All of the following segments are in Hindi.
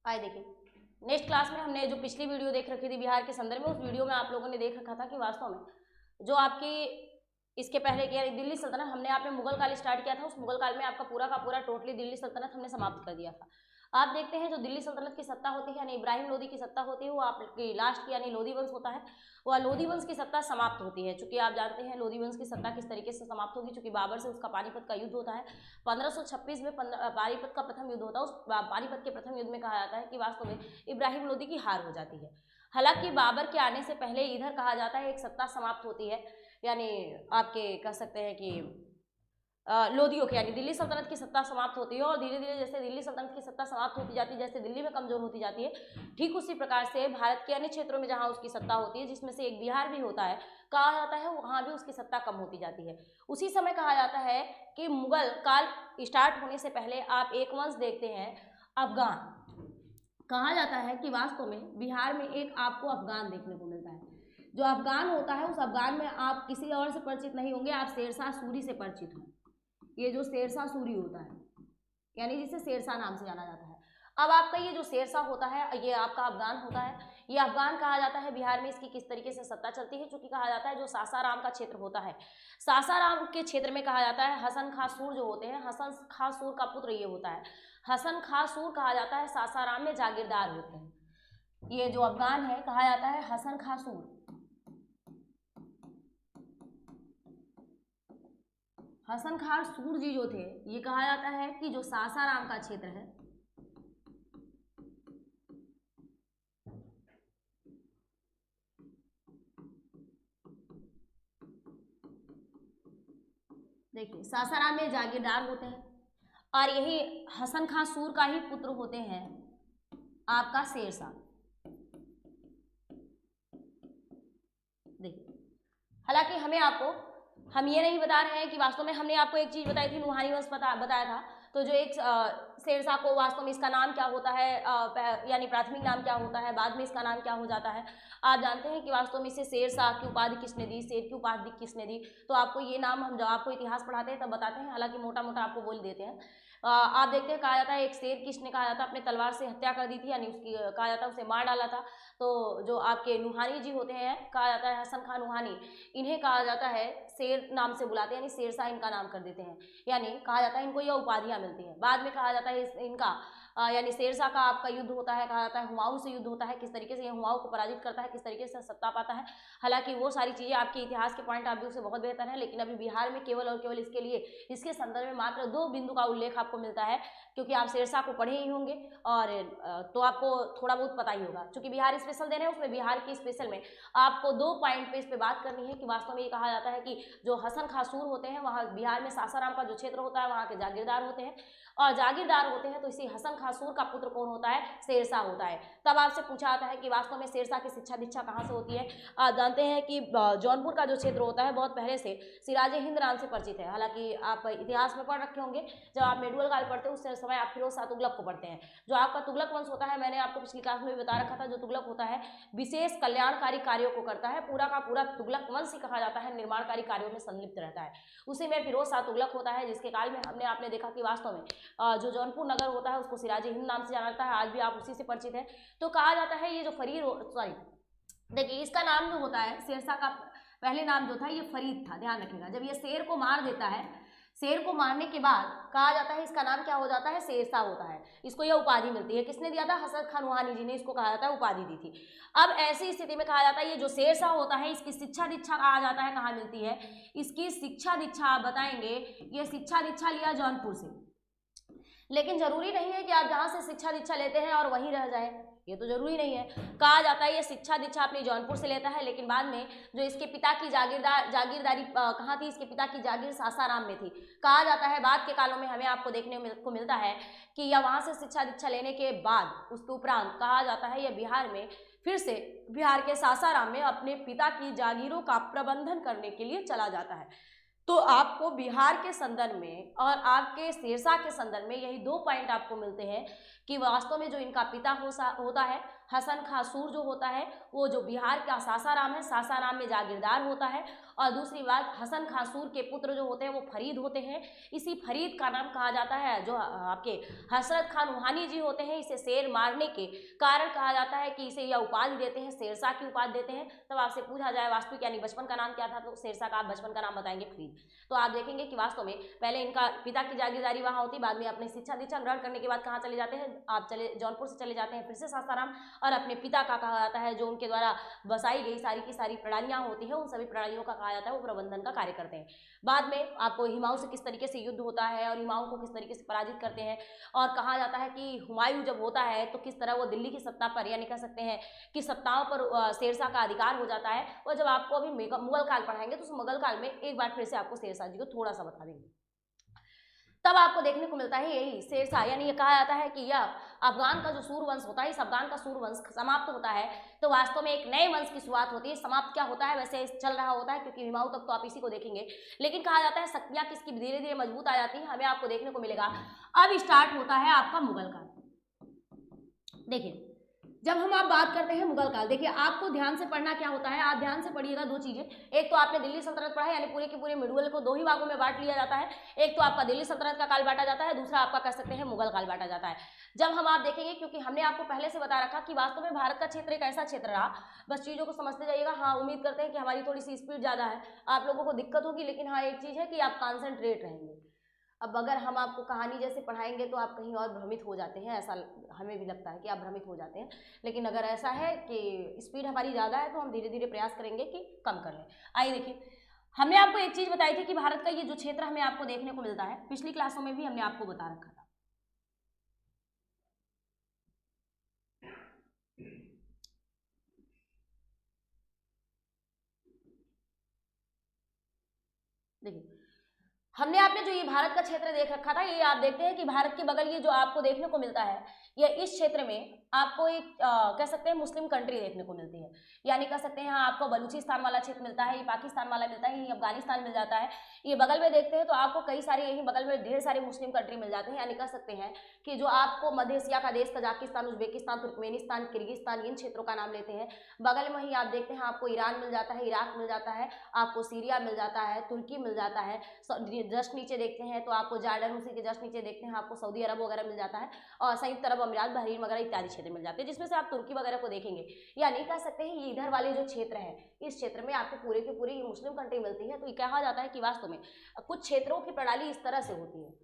आए देखिए, नेक्स्ट क्लास में हमने जो पिछली वीडियो देख रखी थी बिहार के संदर्भ में, उस वीडियो में आप लोगों ने देख रखा था कि वास्तव में जो आपकी इसके पहले क्या दिल्ली सल्तनत, हमने आपने मुगल काल स्टार्ट किया था, उस मुगल काल में आपका पूरा का पूरा टोटली दिल्ली सल्तनत हमने समाप्त कर दिया था। आप देखते हैं जो दिल्ली सल्तनत की सत्ता होती है यानी इब्राहिम लोदी की सत्ता होती है, वो आपकी लास्ट की यानी लोधी वंश होता है, वह लोधी वंश की सत्ता समाप्त होती है। चूंकि आप जानते हैं लोधी वंश की सत्ता किस तरीके से समाप्त होगी, चूंकि बाबर से उसका पानीपत का युद्ध होता है 1526 में, पानीपत का प्रथम युद्ध होता है। उस पानीपत के प्रथम युद्ध में कहा जाता है कि वास्तव में इब्राहिम लोदी की हार हो जाती है। हालांकि बाबर के आने से पहले इधर कहा जाता है एक सत्ता समाप्त होती है, यानी आपके कह सकते हैं कि लोधियों की यानी दिल्ली सल्तनत की सत्ता समाप्त होती है। और धीरे धीरे जैसे दिल्ली सल्तनत की सत्ता समाप्त होती जाती है, जैसे दिल्ली में कमजोर होती जाती है, ठीक उसी प्रकार से भारत के अन्य क्षेत्रों में जहां उसकी सत्ता होती है, जिसमें से एक बिहार भी होता है, कहा जाता है वहां भी उसकी सत्ता कम होती जाती है। उसी समय कहा जाता है कि मुगल काल स्टार्ट होने से पहले आप एक वंश देखते हैं अफगान। कहा जाता है कि वास्तव में बिहार में एक आपको अफगान देखने को मिलता है। जो अफगान होता है, उस अफगान में आप किसी और से परिचित नहीं होंगे, आप शेरशाह सूरी से परिचित हों। ये जो शेरशाह सूरी होता है यानी जिसे शेरशाह नाम से जाना जाता है। अब आपका ये जो शेरशाह होता है ये आपका अफगान होता है। ये अफगान कहा जाता है बिहार में इसकी किस तरीके से सत्ता चलती है, चूंकि कहा जाता है जो सासाराम का क्षेत्र होता है, सासाराम के क्षेत्र में कहा जाता है हसन खां सूर जो होते हैं, हसन खां सूर का पुत्र ये होता है। हसन खां सूर कहा जाता है सासाराम में जागीरदार होते हैं। ये जो अफगान है कहा जाता है हसन खां सूर, हसन खान सूर जी जो थे, ये कहा जाता है कि जो सासाराम का क्षेत्र है, देखिए सासाराम में जागीरदार होते हैं और यही हसन खां सूर का ही पुत्र होते हैं आपका शेरशाह। देखिए हालांकि हम ये नहीं बता रहे हैं कि वास्तव में हमने आपको एक चीज बताई थी, नुहानी वंश बताया था। तो जो एक शेरशाह को वास्तव में इसका नाम क्या होता है, यानी प्राथमिक नाम क्या होता है, बाद में इसका नाम क्या हो जाता है, आप जानते हैं कि वास्तव में इसे शेरशाह की उपाधि किसने दी, शेर की उपाधि किसने दी। तो आपको ये नाम हम जब आपको इतिहास पढ़ाते हैं तब बताते हैं, हालांकि मोटा मोटा आपको बोल देते हैं। आप देखते हैं कहा जाता है एक शेर किसने कहा जाता है अपने तलवार से हत्या कर दी थी, यानी उसकी कहा जाता है उसे मार डाला था। तो जो आपके नुहानी जी होते हैं, कहा जाता है हसन खान नुहानी, इन्हें कहा जाता है शेर नाम से बुलाते हैं, यानी शेरशाह इनका नाम कर देते हैं, यानी कहा जाता है इनको यह उपाधियां मिलती हैं। बाद में कहा जाता है इनका यानी शेरशाह का आपका युद्ध होता है, कहा जाता है हुमायूं से युद्ध होता है, किस तरीके से ये हुमायूं को पराजित करता है, किस तरीके से सत्ता पाता है। हालांकि वो सारी चीजें आपके इतिहास के पॉइंट ऑफ व्यू से बहुत बेहतर है, लेकिन अभी बिहार में केवल और केवल इसके लिए इसके संदर्भ में मात्र 2 बिंदु का उल्लेख आपको मिलता है, क्योंकि आप शेरशाह को पढ़े ही होंगे और तो आपको थोड़ा बहुत पता ही होगा। चूंकि बिहार स्पेशल दे रहे हैं, उसमें बिहार की स्पेशल में आपको 2 पॉइंट पे इस पे बात करनी है कि वास्तव में ये कहा जाता है कि जो हसन खां सूर होते हैं वहाँ बिहार में सासाराम का जो क्षेत्र होता है वहाँ के जागीरदार होते हैं, और जागीरदार होते हैं तो इसी हसन खां सूर का पुत्र कौन होता है, शेरशाह होता है। तब आपसे पूछा जाता है कि वास्तव में शेरशाह की शिक्षा दीक्षा कहाँ से होती है। आप जानते हैं कि जौनपुर का जो क्षेत्र होता है बहुत पहले से सिराजे हिंद नाम से परिचित है। हालांकि आप इतिहास में पढ़ रखे होंगे, जब आप मेडुअल काल पढ़ते हैं उस समय आप फिरोज शाह तुगलक को पढ़ते हैं। जो आपका तुगलक वंश होता है, मैंने आपको पिछली क्लास में भी बता रखा था, जो तुगलक होता है विशेष कल्याणकारी कार्यों को करता है, पूरा का पूरा तुगलक वंश ही कहा जाता है निर्माणकारी कार्यों में संलिप्त रहता है। उसी में फिरोज शाह तुगलक होता है, जिसके काल में आपने देखा कि वास्तव में जो जौनपुर नगर होता है उसको सिराजे हिंद नाम से जाना जाता है, आज भी आप उसी से परिचित है। तो कहा जाता है ये जो देखिए इसका नाम जो होता है शेरशाह का पहले नाम जो था ये फरीद था, ध्यान रखिएगा। जब ये शेर को मार देता है, शेर को मारने के बाद कहा जाता है इसका नाम क्या हो जाता है, शेरशाह होता है। इसको यह उपाधि मिलती है, किसने दिया था, हसन खान नुहानी जी ने इसको कहा जाता है उपाधि दी थी। अब ऐसी स्थिति में कहा जाता है ये जो शेरशाह होता है इसकी शिक्षा दीक्षा कहा जाता है कहाँ मिलती है, इसकी शिक्षा दीक्षा आप बताएंगे, ये शिक्षा दीक्षा लिया जौनपुर से। लेकिन जरूरी नहीं है कि आप जहां से शिक्षा दीक्षा लेते हैं और वहीं रह जाए, ये तो जरूरी नहीं है। कहा जाता है ये शिक्षा दीक्षा अपनी जौनपुर से लेता है, लेकिन बाद में जो इसके पिता की जागीरदारी कहाँ थी, इसके पिता की जागीर सासाराम में थी। कहा जाता है बाद के कालों में हमें आपको देखने को मिलता है कि यह वहां से शिक्षा दीक्षा लेने के बाद उसके उपरांत कहा जाता है यह बिहार में फिर से बिहार के सासाराम में अपने पिता की जागीरों का प्रबंधन करने के लिए चला जाता है। तो आपको बिहार के संदर्भ में और आपके शेरशाह के संदर्भ में यही 2 पॉइंट आपको मिलते हैं कि वास्तव में जो इनका पिता होता है हसन खां सूर जो होता है वो जो बिहार का सासाराम है, सासाराम में जागीरदार होता है। और दूसरी बात, हसन खां सूर के पुत्र जो होते हैं वो फरीद होते हैं। इसी फरीद का नाम कहा जाता है, जो आपके हजरत खान रूहानी जी होते हैं, इसे शेर मारने के कारण कहा जाता है कि इसे यह उपाधि देते हैं, शेरशाह की उपाधि देते हैं। तब आपसे पूछा जाए वास्तविक यानी बचपन का नाम क्या था, तो शेरशाह का आप बचपन का नाम बताएंगे फरीद। तो आप देखेंगे कि वास्तव में पहले इनका पिता की जागीरदारी वहाँ होती, बाद में अपनी शिक्षा दीक्षा ग्रहण करने के बाद कहाँ चले जाते हैं, आप चले जौनपुर से चले जाते हैं फिर से सासाराम, और अपने पिता का कहा जाता है जो उनके द्वारा बसाई गई सारी की सारी प्रणालियाँ होती हैं, उन सभी प्रणालियों का कहा जाता है वो प्रबंधन का कार्य करते हैं। बाद में आपको हिमायूं से किस तरीके से युद्ध होता है और हिमायूं को किस तरीके से पराजित करते हैं, और कहा जाता है कि हुमायूं जब होता है तो किस तरह वो दिल्ली की सत्ता पर, यानी कह सकते हैं कि सत्ताओं पर शेरशाह का अधिकार हो जाता है। और जब आपको अभी मुगल काल पढ़ाएंगे तो उस मुगल काल में एक बार फिर से आपको शेरशाह जी को थोड़ा सा बता देंगे। तब आपको देखने को मिलता है यही शेरशाह, यानी ये कहा जाता है कि यह अफगान का जो सूर्यवंश होता है, इस अफगान का सूर्यवंश समाप्त होता है तो वास्तव में एक नए वंश की शुरुआत होती है। समाप्त क्या होता है, वैसे चल रहा होता है क्योंकि हिमायूं तक तो आप इसी को देखेंगे, लेकिन कहा जाता है शक्तियां किसकी धीरे धीरे मजबूत आ जाती है, हमें आपको देखने को मिलेगा। अब स्टार्ट होता है आपका मुगल काल। देखिए जब हम आप बात करते हैं मुगल काल, देखिए आपको ध्यान से पढ़ना क्या होता है, आप ध्यान से पढ़िएगा दो चीजें। एक तो आपने दिल्ली सल्तनत पढ़ा है, यानी पूरे के पूरे मिडुअल को दो ही भागों में बांट लिया जाता है। एक तो आपका दिल्ली सल्तनत का काल बांटा जाता है, दूसरा आपका कह सकते हैं मुगल काल बांटा जाता है। जब हम आप देखेंगे, क्योंकि हमने आपको पहले से बता रखा कि वास्तव में भारत का क्षेत्र एक ऐसा क्षेत्र रहा, बस चीजों को समझते जाइएगा। हाँ, उम्मीद करते हैं कि हमारी थोड़ी सी स्पीड ज्यादा है, आप लोगों को दिक्कत होगी, लेकिन हाँ एक चीज है कि आप कॉन्सेंट्रेट रहेंगे। अब अगर हम आपको कहानी जैसे पढ़ाएंगे तो आप कहीं और भ्रमित हो जाते हैं, ऐसा हमें भी लगता है कि आप भ्रमित हो जाते हैं, लेकिन अगर ऐसा है कि स्पीड हमारी ज़्यादा है तो हम धीरे धीरे प्रयास करेंगे कि कम कर लें। आइए देखिए, हमने आपको एक चीज़ बताई थी कि भारत का ये जो क्षेत्र हमें आपको देखने को मिलता है, पिछली क्लासों में भी हमने आपको बता रखा था। देखिए हमने आपने जो ये भारत का क्षेत्र देख रखा था, ये आप देखते हैं कि भारत के बगल ये जो आपको देखने को मिलता है, ये इस क्षेत्र में आपको एक कह सकते हैं मुस्लिम कंट्री देखने को मिलती है, यानी कह सकते हैं यहाँ आपको बलूचिस्तान वाला क्षेत्र मिलता है, ये पाकिस्तान वाला मिलता है, ये अफगानिस्तान मिल जाता है। ये बगल में देखते हैं तो आपको कई सारे यही बगल में ढेर सारे मुस्लिम कंट्री मिल जाते हैं, यानी कह सकते हैं कि जो आपको मध्य एशिया का देश कजाकिस्तान, उज्बेकिस्तान, तुर्कमेनिस्तान, किर्गिस्तान, इन क्षेत्रों का नाम लेते हैं। बगल में ही आप देखते हैं आपको ईरान मिल जाता है, इराक मिल जाता है, आपको सीरिया मिल जाता है, तुर्की मिल जाता है, जस्ट नीचे देखते हैं तो आपको जॉर्डन, उसी के जस्ट नीचे देखते हैं आपको सऊदी अरब वगैरह मिल जाता है, और संयुक्त अरब अमीरात, बहरीन वगैरह इत्यादि क्षेत्र मिल जाते हैं, जिसमें से आप तुर्की वगैरह को देखेंगे। यानी कह सकते हैं ये इधर वाले जो क्षेत्र है, इस क्षेत्र में आपको पूरे के पूरे मुस्लिम कंट्री मिलती है। तो ये कहा जाता है कि वास्तव में कुछ क्षेत्रों की प्रणाली इस तरह से होती है।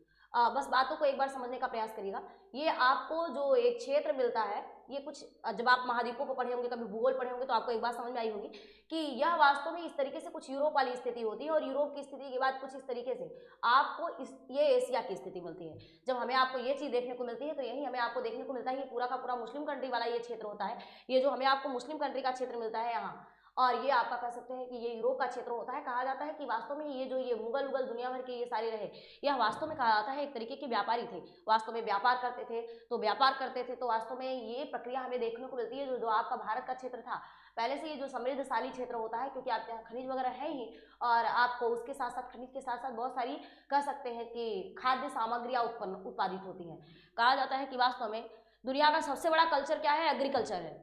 बस बातों को एक बार समझने का प्रयास करिएगा। ये आपको जो एक क्षेत्र मिलता है, ये कुछ जब आप महाद्वीपों को पढ़े होंगे, कभी भूगोल पढ़े होंगे, तो आपको एक बात समझ में आई होगी कि यह वास्तव में इस तरीके से कुछ यूरोप वाली स्थिति होती है, और यूरोप की स्थिति के बाद कुछ इस तरीके से आपको ये एशिया की स्थिति मिलती है। जब हमें आपको ये चीज़ देखने को मिलती है तो यही हमें आपको देखने को मिलता है, ये पूरा का पूरा मुस्लिम कंट्री वाला ये क्षेत्र होता है। ये जो हमें आपको मुस्लिम कंट्री का क्षेत्र मिलता है यहाँ, और ये आपका कह सकते हैं कि ये यूरोप का क्षेत्र होता है। कहा जाता है कि वास्तव में ये जो ये मुगल उगल दुनिया भर के ये सारे रहे, यह वास्तव में कहा जाता है एक तरीके के व्यापारी थे, वास्तव में व्यापार करते थे। तो वास्तव में ये प्रक्रिया हमें देखने को मिलती है। जो आपका भारत का क्षेत्र था, पहले से ये जो समृद्धशाली क्षेत्र होता है, क्योंकि आपके यहाँ खनिज वगैरह है ही, और आपको उसके साथ साथ खनिज के साथ साथ बहुत सारी कह सकते हैं कि खाद्य सामग्रियाँ उत्पादित होती हैं। कहा जाता है कि वास्तव में दुनिया का सबसे बड़ा कल्चर क्या है, एग्रीकल्चर है।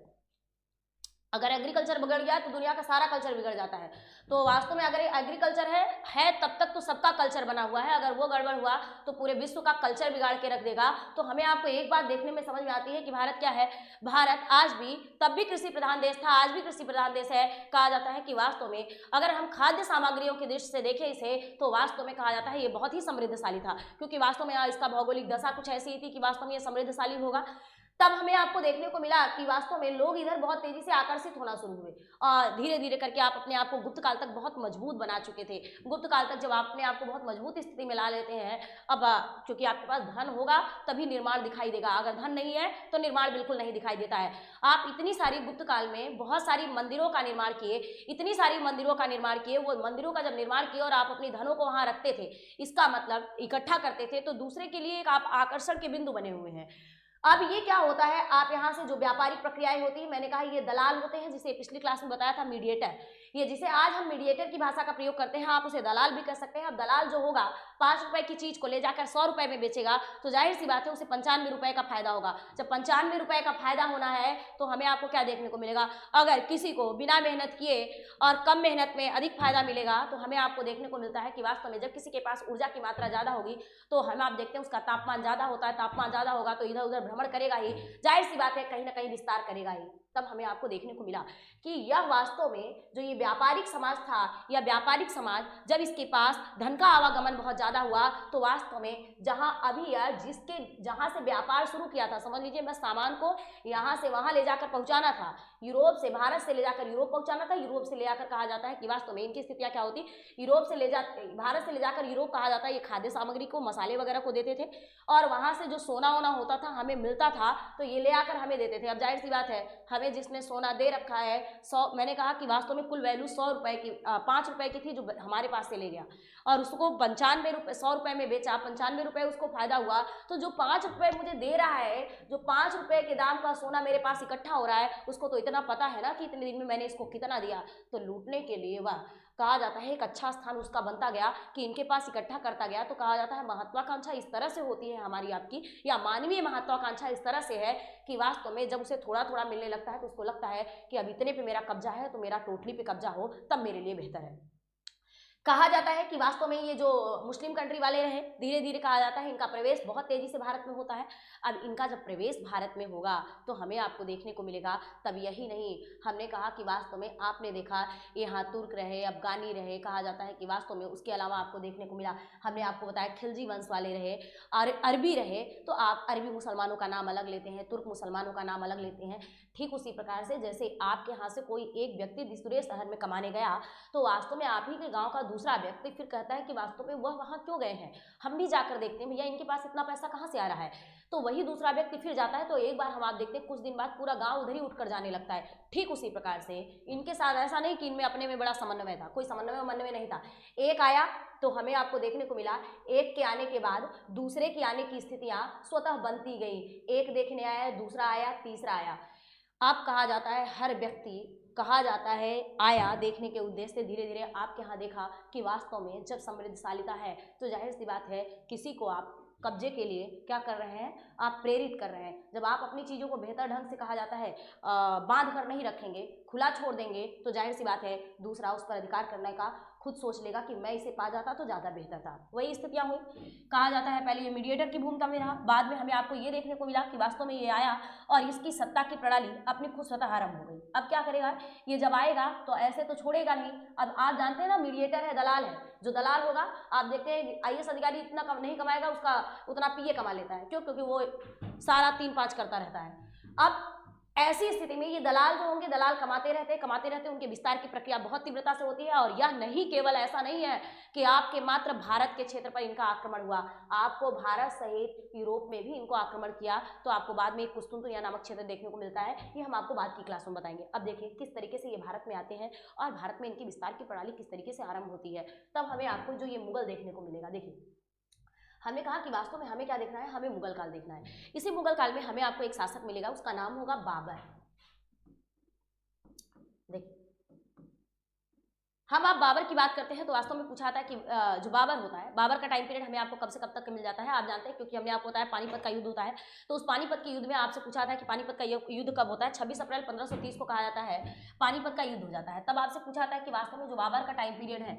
अगर एग्रीकल्चर बिगड़ गया तो दुनिया का सारा कल्चर बिगड़ जाता है। तो वास्तव में अगर एग्रीकल्चर है तब तक तो सबका कल्चर बना हुआ है, अगर वो गड़बड़ हुआ तो पूरे विश्व का कल्चर बिगाड़ के रख देगा। तो हमें आपको एक बात देखने में समझ में आती है कि भारत क्या है, भारत आज भी, तब भी कृषि प्रधान देश था, आज भी कृषि प्रधान देश है। कहा जाता है कि वास्तव में अगर हम खाद्य सामग्रियों की दृष्टि से देखें इसे, तो वास्तव में कहा जाता है ये बहुत ही समृद्धशाली था, क्योंकि वास्तव में इसका भौगोलिक दशा कुछ ऐसी थी कि वास्तव में ये समृद्धशाली होगा। तब हमें आपको देखने को मिला कि वास्तव में लोग इधर बहुत तेजी से आकर्षित होना शुरू हुए, और धीरे धीरे करके आप अपने आप को गुप्त काल तक बहुत मजबूत बना चुके थे। गुप्त काल तक जब आप अपने आप को बहुत मजबूत स्थिति में ला लेते हैं, अब क्योंकि आपके पास धन होगा तभी निर्माण दिखाई देगा, अगर धन नहीं है तो निर्माण बिल्कुल नहीं दिखाई देता है। आप इतनी सारी गुप्त काल में बहुत सारी मंदिरों का निर्माण किए, इतनी सारी मंदिरों का निर्माण किए, वो मंदिरों का जब निर्माण किए और आप अपनी धनों को वहां रखते थे, इसका मतलब इकट्ठा करते थे, तो दूसरे के लिए एक आप आकर्षण के बिंदु बने हुए हैं। अब ये क्या होता है, आप यहाँ से जो व्यापारिक प्रक्रियाएं होती है, मैंने कहा ये दलाल होते हैं, जिसे पिछली क्लास में बताया था मीडिएटर, ये जिसे आज हम मीडिएटर की भाषा का प्रयोग करते हैं, आप उसे दलाल भी कर सकते हैं। अब दलाल जो होगा 5 रुपए की चीज को ले जाकर 100 रुपए में बेचेगा, तो जाहिर सी बात है उसे 95 रुपए का फायदा होगा। जब 95 रुपए का फायदा होना है तो हमें आपको क्या देखने को मिलेगा, अगर किसी को बिना मेहनत किए और कम मेहनत में अधिक फायदा मिलेगा तो हमें आपको देखने को मिलता है कि वास्तव में जब किसी के पास ऊर्जा की मात्रा ज्यादा होगी तो हम आप देखते हैं उसका तापमान ज्यादा होता है, तापमान ज्यादा होगा तो इधर उधर भ्रमण करेगा ही, जाहिर सी बात है कहीं ना कहीं विस्तार करेगा ही। तब हमें आपको देखने को मिला कि यह वास्तव में जो ये व्यापारिक समाज था या व्यापारिक समाज, जब इसके पास धन का आवागमन बहुत ज्यादा हुआ तो वास्तव में जहां अभी या जिसके जहां से व्यापार शुरू किया था, समझ लीजिए बस सामान को यहां से वहां ले जाकर पहुंचाना था, यूरोप से भारत से ले जाकर यूरोप पहुंचाना था, यूरोप से ले जाकर कहा जाता है कि वास्तव में इनकी स्थितियां क्या होती, यूरोप से ले जा भारत से ले जाकर यूरोप कहा जाता है, ये खाद्य सामग्री को मसाले वगैरह को देते थे और वहां से जो सोना वोना होता था हमें मिलता था तो ये ले आकर हमें देते थे। अब जाहिर सी बात है हमें जिसने सोना दे रखा है 100, मैंने कहा कि वास्तव में कुल वैल्यू 100 रुपए की 5 रुपए की थी जो हमारे पास से ले गया और उसको 95 रुपए 100 रुपए में बेचा, 95 रुपए उसको फायदा हुआ, तो जो 5 रुपए मुझे दे रहा है, जो 5 रुपए के दाम का सोना मेरे पास इकट्ठा हो रहा है, उसको तो इतना पता है ना कि इतने दिन में मैंने इसको कितना दिया, तो लूटने के लिए वह कहा जाता है एक अच्छा स्थान उसका बनता गया कि इनके पास इकट्ठा करता गया। तो कहा जाता है महत्वाकांक्षा इस तरह से होती है हमारी आपकी, या मानवीय महत्वाकांक्षा इस तरह से है कि वास्तव में जब उसे थोड़ा थोड़ा मिलने लगता है तो उसको लगता है कि अब इतने पे मेरा कब्जा है तो मेरा टोटली पे कब्जा हो तब मेरे लिए बेहतर है। कहा जाता है कि वास्तव में ये जो मुस्लिम कंट्री वाले रहे, धीरे धीरे कहा जाता है इनका प्रवेश बहुत तेजी से भारत में होता है। अब इनका जब प्रवेश भारत में होगा तो हमें आपको देखने को मिलेगा, तब यही नहीं, हमने कहा कि वास्तव में आपने देखा यहाँ तुर्क रहे, अफगानी रहे, कहा जाता है कि वास्तव में उसके अलावा आपको देखने को मिला, हमने आपको बताया खिलजी वंश वाले रहे और अरबी रहे, तो आप अरबी मुसलमानों का नाम अलग लेते हैं, तुर्क मुसलमानों का नाम अलग लेते हैं। ठीक उसी प्रकार से जैसे आपके यहाँ से कोई एक व्यक्ति दूसरे शहर में कमाने गया तो वास्तव में आप ही के गांव का दूसरा व्यक्ति फिर कहता है कि वास्तव में वह वहां क्यों गए हैं, हम भी जाकर देखते हैं भैया इनके पास इतना पैसा कहाँ से आ रहा है, तो वही दूसरा व्यक्ति फिर जाता है, तो एक बार हम आप देखते हैं कुछ दिन बाद पूरा गांव उधर ही उठकर जाने लगता है। ठीक उसी प्रकार से इनके साथ ऐसा नहीं कि इनमें अपने में बड़ा समन्वय था, कोई समन्वय नहीं था, एक आया तो हमें आपको देखने को मिला एक के आने के बाद दूसरे के आने की स्थितियां स्वतः बनती गई, एक देखने आया, दूसरा आया, तीसरा आया। अब कहा जाता है हर व्यक्ति कहा जाता है आया देखने के उद्देश्य से, धीरे धीरे आपके यहाँ देखा कि वास्तव में जब समृद्धशालिता है तो जाहिर सी बात है किसी को आप कब्जे के लिए क्या कर रहे हैं, आप प्रेरित कर रहे हैं। जब आप अपनी चीज़ों को बेहतर ढंग से कहा जाता है बांध कर नहीं रखेंगे, खुला छोड़ देंगे, तो जाहिर सी बात है दूसरा उस पर अधिकार करने का खुद सोच लेगा कि मैं इसे पा जाता तो ज़्यादा बेहतर था। वही स्थितियाँ हुई, कहा जाता है पहले ये मीडिएटर की भूमिका में रहा, बाद में हमें आपको ये देखने को मिला कि वास्तव में ये आया और इसकी सत्ता की प्रणाली अपनी खुद स्वतः आरंभ हो गई। अब क्या करेगा ये, जब आएगा तो ऐसे तो छोड़ेगा नहीं। अब आप जानते हैं ना मीडिएटर है, दलाल है, जो दलाल होगा आप देखते हैं आईएएस अधिकारी इतना कम नहीं कमाएगा, उसका उतना पीए कमा लेता है, क्यों, क्योंकि वो सारा 3-5 करता रहता है। अब ऐसी स्थिति में ये दलाल जो होंगे, दलाल कमाते रहते, उनके विस्तार की प्रक्रिया बहुत तीव्रता से होती है। और यह नहीं केवल ऐसा नहीं है कि आपके मात्र भारत के क्षेत्र पर इनका आक्रमण हुआ, आपको भारत सहित यूरोप में भी इनको आक्रमण किया, तो आपको बाद में एक कुस्तुनतुनिया नामक क्षेत्र देखने को मिलता है, ये हम आपको बाद की क्लास में बताएंगे। अब देखिए किस तरीके से ये भारत में आते हैं और भारत में इनकी विस्तार की प्रणाली किस तरीके से आरंभ होती है, तब हमें आपको जो ये मुगल देखने को मिलेगा। देखिए हमने कहा कि वास्तव में हमें क्या देखना है, हमें मुगल काल देखना है। इसी मुगल काल में हमें आपको एक शासक मिलेगा, उसका नाम होगा बाबर। देखिए हम आप बाबर की बात करते हैं तो वास्तव में पूछा जाता है कि जो बाबर होता है, बाबर का टाइम पीरियड हमें आपको कब से कब तक मिल जाता है, आप जानते हैं, क्योंकि हमने आपको बताया पानीपत का युद्ध होता है। तो उस पानीपत के युद्ध में आपसे पूछा था कि पानीपत का युद्ध कब होता है, 26 अप्रैल 1530 को कहा जाता है पानीपत का युद्ध हो जाता है। तब आपसे पूछा था कि वास्तव में जो बाबर का टाइम पीरियड है,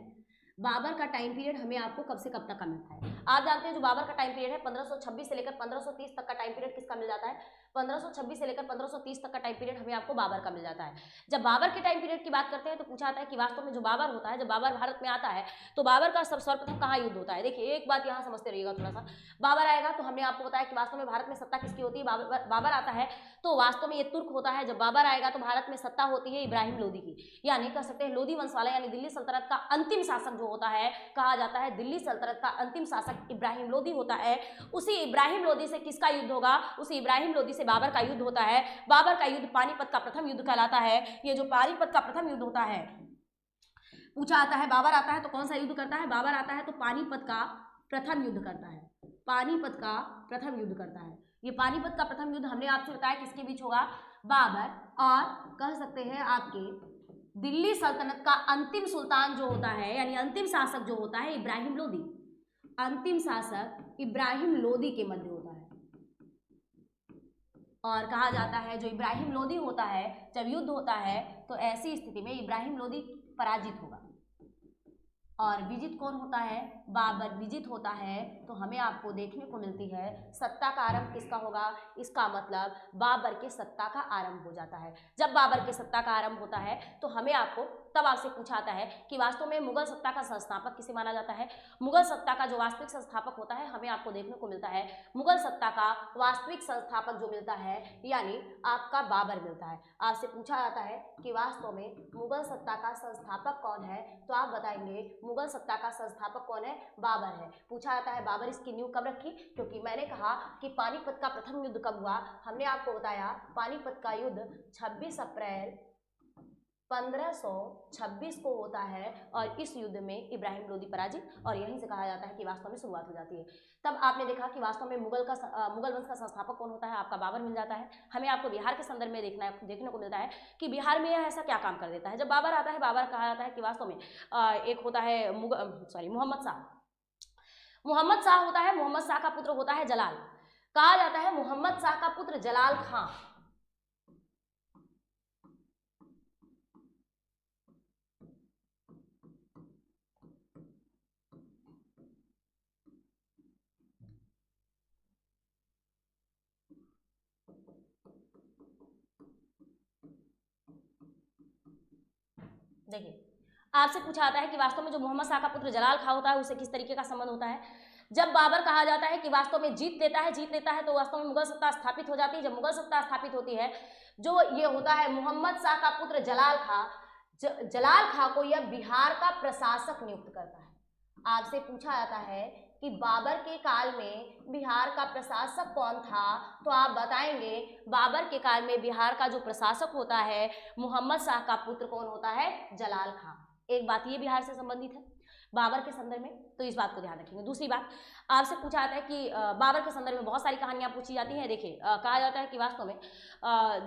बाबर का टाइम पीरियड हमें आपको कब से कब तक का मिलता है। आप जानते हैं जो बाबर का टाइम पीरियड है 1526 से लेकर 1530 तक का टाइम पीरियड किसका मिल जाता है, 1526 से लेकर 1530 तक का टाइम पीरियड हमें आपको बाबर का मिल जाता है। जब बाबर के टाइम पीरियड की बात करते हैं तो पूछा जाता है कि वास्तव में जो बाबर होता है, जब बाबर भारत में आता है तो बाबर का सर्वप्रथम कहाँ युद्ध होता है। देखिए एक बात यहाँ समझते रहिएगा थोड़ा सा, बाबर आएगा तो हमने आपको बताया कि वास्तव में भारत में सत्ता किसकी होती है, बाबर आता है तो वास्तव में ये तुर्क होता है। जब बाबर आएगा तो भारत में सत्ता होती है इब्राहिम लोदी की, यानी कह सकते हैं लोदी वंश वाला, यानी दिल्ली सल्तनत का अंतिम शासक जो होता है, कहा जाता है दिल्ली सल्तनत का अंतिम शासक इब्राहिम लोदी होता है। उसी इब्राहिम लोदी से किसका युद्ध होगा, उसी इब्राहिम लोदी से बाबर का युद्ध होता है। बाबर का युद्ध पानीपत का प्रथम युद्ध कहलाता है। ये जो पानीपत का प्रथम युद्ध होता है, पूछा आता है बाबर आता है तो कौन सा युद्ध करता है, बाबर आता है तो पानीपत का प्रथम युद्ध करता है, पानीपत का प्रथम युद्ध करता है। ये पानीपत का प्रथम युद्ध हमने आपसे बताया किसके बीच होगा, बाबर और कह सकते हैं आपके दिल्ली सल्तनत का अंतिम सुल्तान जो होता है, यानी अंतिम शासक जो होता है, इब्राहिम लोदी, अंतिम शासक इब्राहिम लोदी के मध्य होता है। और कहा जाता है जो इब्राहिम लोदी होता है, जब युद्ध होता है तो ऐसी स्थिति में इब्राहिम लोदी पराजित होगा और विजित कौन होता है, बाबर विजित होता है। तो हमें आपको देखने को मिलती है सत्ता का आरंभ किसका होगा, इसका मतलब बाबर के सत्ता का आरंभ हो जाता है। जब बाबर के सत्ता का आरंभ होता है तो हमें आपको तब आपसे पूछा आता है कि वास्तव में मुगल सत्ता का संस्थापक किसे माना जाता है। मुगल सत्ता का जो वास्तविक संस्थापक होता है, हमें आपको देखने को मिलता है मुगल सत्ता का वास्तविक संस्थापक जो मिलता है, यानी आपका बाबर मिलता है। आपसे पूछा जाता है कि वास्तव में मुगल सत्ता का संस्थापक कौन है, तो आप बताएंगे मुगल सत्ता का संस्थापक कौन है, बाबर है। पूछा जाता है बाबर इसकी नींव कब रखी, क्योंकि मैंने कहा कि पानीपत का प्रथम युद्ध कब हुआ, हमने आपको बताया पानीपत का युद्ध 26 अप्रैल 1526 को होता है और इस युद्ध में इब्राहिम लोदी पराजित, और यहीं से कहा जाता है कि वास्तव में शुरुआत हो जाती है। तब आपने देखा कि वास्तव में मुगल वंश का संस्थापक कौन होता है, आपका बाबर मिल जाता है। हमें आपको बिहार के संदर्भ में देखने को मिलता है कि बिहार में यह ऐसा क्या काम कर देता है। जब बाबर आता है, बाबर कहा जाता है कि वास्तव में एक होता है मोहम्मद शाह, मोहम्मद शाह होता है, मोहम्मद शाह का पुत्र होता है जलाल, कहा जाता है मोहम्मद शाह का पुत्र जलाल खां। देखिए, आपसे पूछा जाता है कि वास्तव में जो मोहम्मद शाह का पुत्र जलाल खां होता है उससे किस तरीके का संबंध होता है। जब बाबर कहा जाता है कि वास्तव में जीत लेता है तो वास्तव में मुगल सत्ता स्थापित हो जाती है। जब मुगल सत्ता स्थापित होती है, जो ये होता है मोहम्मद शाह का पुत्र जलाल खां, जलाल खां को यह बिहार का प्रशासक नियुक्त करता है। आपसे पूछा जाता है कि बाबर के काल में बिहार का प्रशासक कौन था, तो आप बताएंगे बाबर के काल में बिहार का जो प्रशासक होता है मोहम्मद शाह का पुत्र कौन होता है, जलाल खां। एक बात ये बिहार से संबंधित है बाबर के संदर्भ में, तो इस बात को ध्यान रखेंगे। दूसरी बात, आपसे पूछा जाता है कि बाबर के संदर्भ में बहुत सारी कहानियां पूछी जाती हैं। देखिए, कहा जाता है कि वास्तव में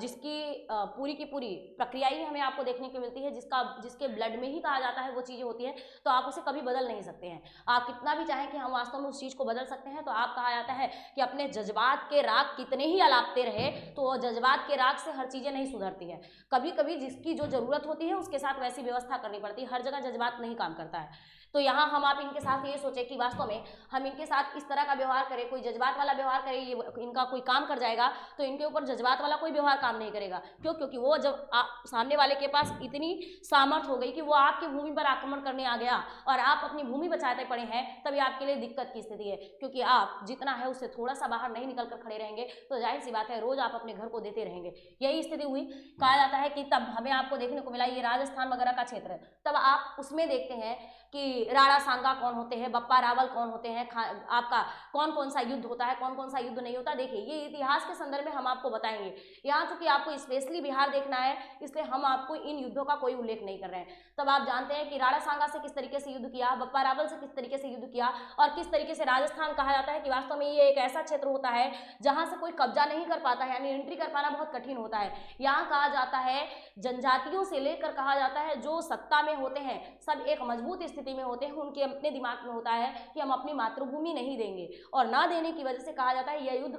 जिसकी पूरी की पूरी प्रक्रिया ही हमें आपको देखने को मिलती है, जिसके ब्लड में ही कहा जाता है वो चीज़ें होती हैं, तो आप उसे कभी बदल नहीं सकते हैं। आप कितना भी चाहें कि हम वास्तव में उस चीज़ को बदल सकते हैं, तो आप कहा जाता है कि अपने जज्बात के राग कितने ही अलापते रहे तो जज्बात के राग से हर चीज़ें नहीं सुधरती हैं। कभी कभी जिसकी जो ज़रूरत होती है उसके साथ वैसी व्यवस्था करनी पड़ती है, हर जगह जज्बात नहीं काम करता है। तो यहाँ हम आप इनके साथ ये सोचें कि वास्तव में हम इनके साथ इस तरह का व्यवहार करें, कोई जज्बात वाला व्यवहार करें, ये इनका कोई काम कर जाएगा तो इनके ऊपर जज्बात वाला कोई व्यवहार काम नहीं करेगा। क्यों? क्योंकि वो जब सामने वाले के पास इतनी सामर्थ्य हो गई कि वो आपकी भूमि पर आक्रमण करने आ गया और आप अपनी भूमि बचाते पड़े हैं, तभी आपके लिए दिक्कत की स्थिति है। क्योंकि आप जितना है उससे थोड़ा सा बाहर नहीं निकल कर खड़े रहेंगे तो जाहिर सी बात है रोज आप अपने घर को देते रहेंगे। यही स्थिति हुई। कहा जाता है कि तब हमें आपको देखने को मिला, ये राजस्थान वगैरह का क्षेत्र है, तब आप उसमें देखते हैं कि राणा सांगा कौन होते हैं, बप्पा रावल कौन होते हैं, आपका कौन कौन सा युद्ध होता है, कौन कौन सा युद्ध नहीं होता। देखिए, ये इतिहास के संदर्भ में हम आपको बताएंगे। यहाँ चूंकि आपको स्पेशली बिहार देखना है, इसलिए हम आपको इन युद्धों का कोई उल्लेख नहीं कर रहे हैं। तब आप जानते हैं कि राणा सांगा से किस तरीके से युद्ध किया, बप्पा रावल से किस तरीके से युद्ध किया, और किस तरीके से राजस्थान कहा जाता है कि वास्तव में ये एक ऐसा क्षेत्र होता है जहां से कोई कब्जा नहीं कर पाता है, यानी एंट्री कर पाना बहुत कठिन होता है। यहाँ कहा जाता है जनजातियों से लेकर कहा जाता है जो सत्ता में होते हैं सब एक मजबूत स्थिति में होते हैं, उनके अपने दिमाग में होता है कि हम अपनी मातृभूमि नहीं देंगे, और ना देने की वजह से कहा जाता है यह युद्ध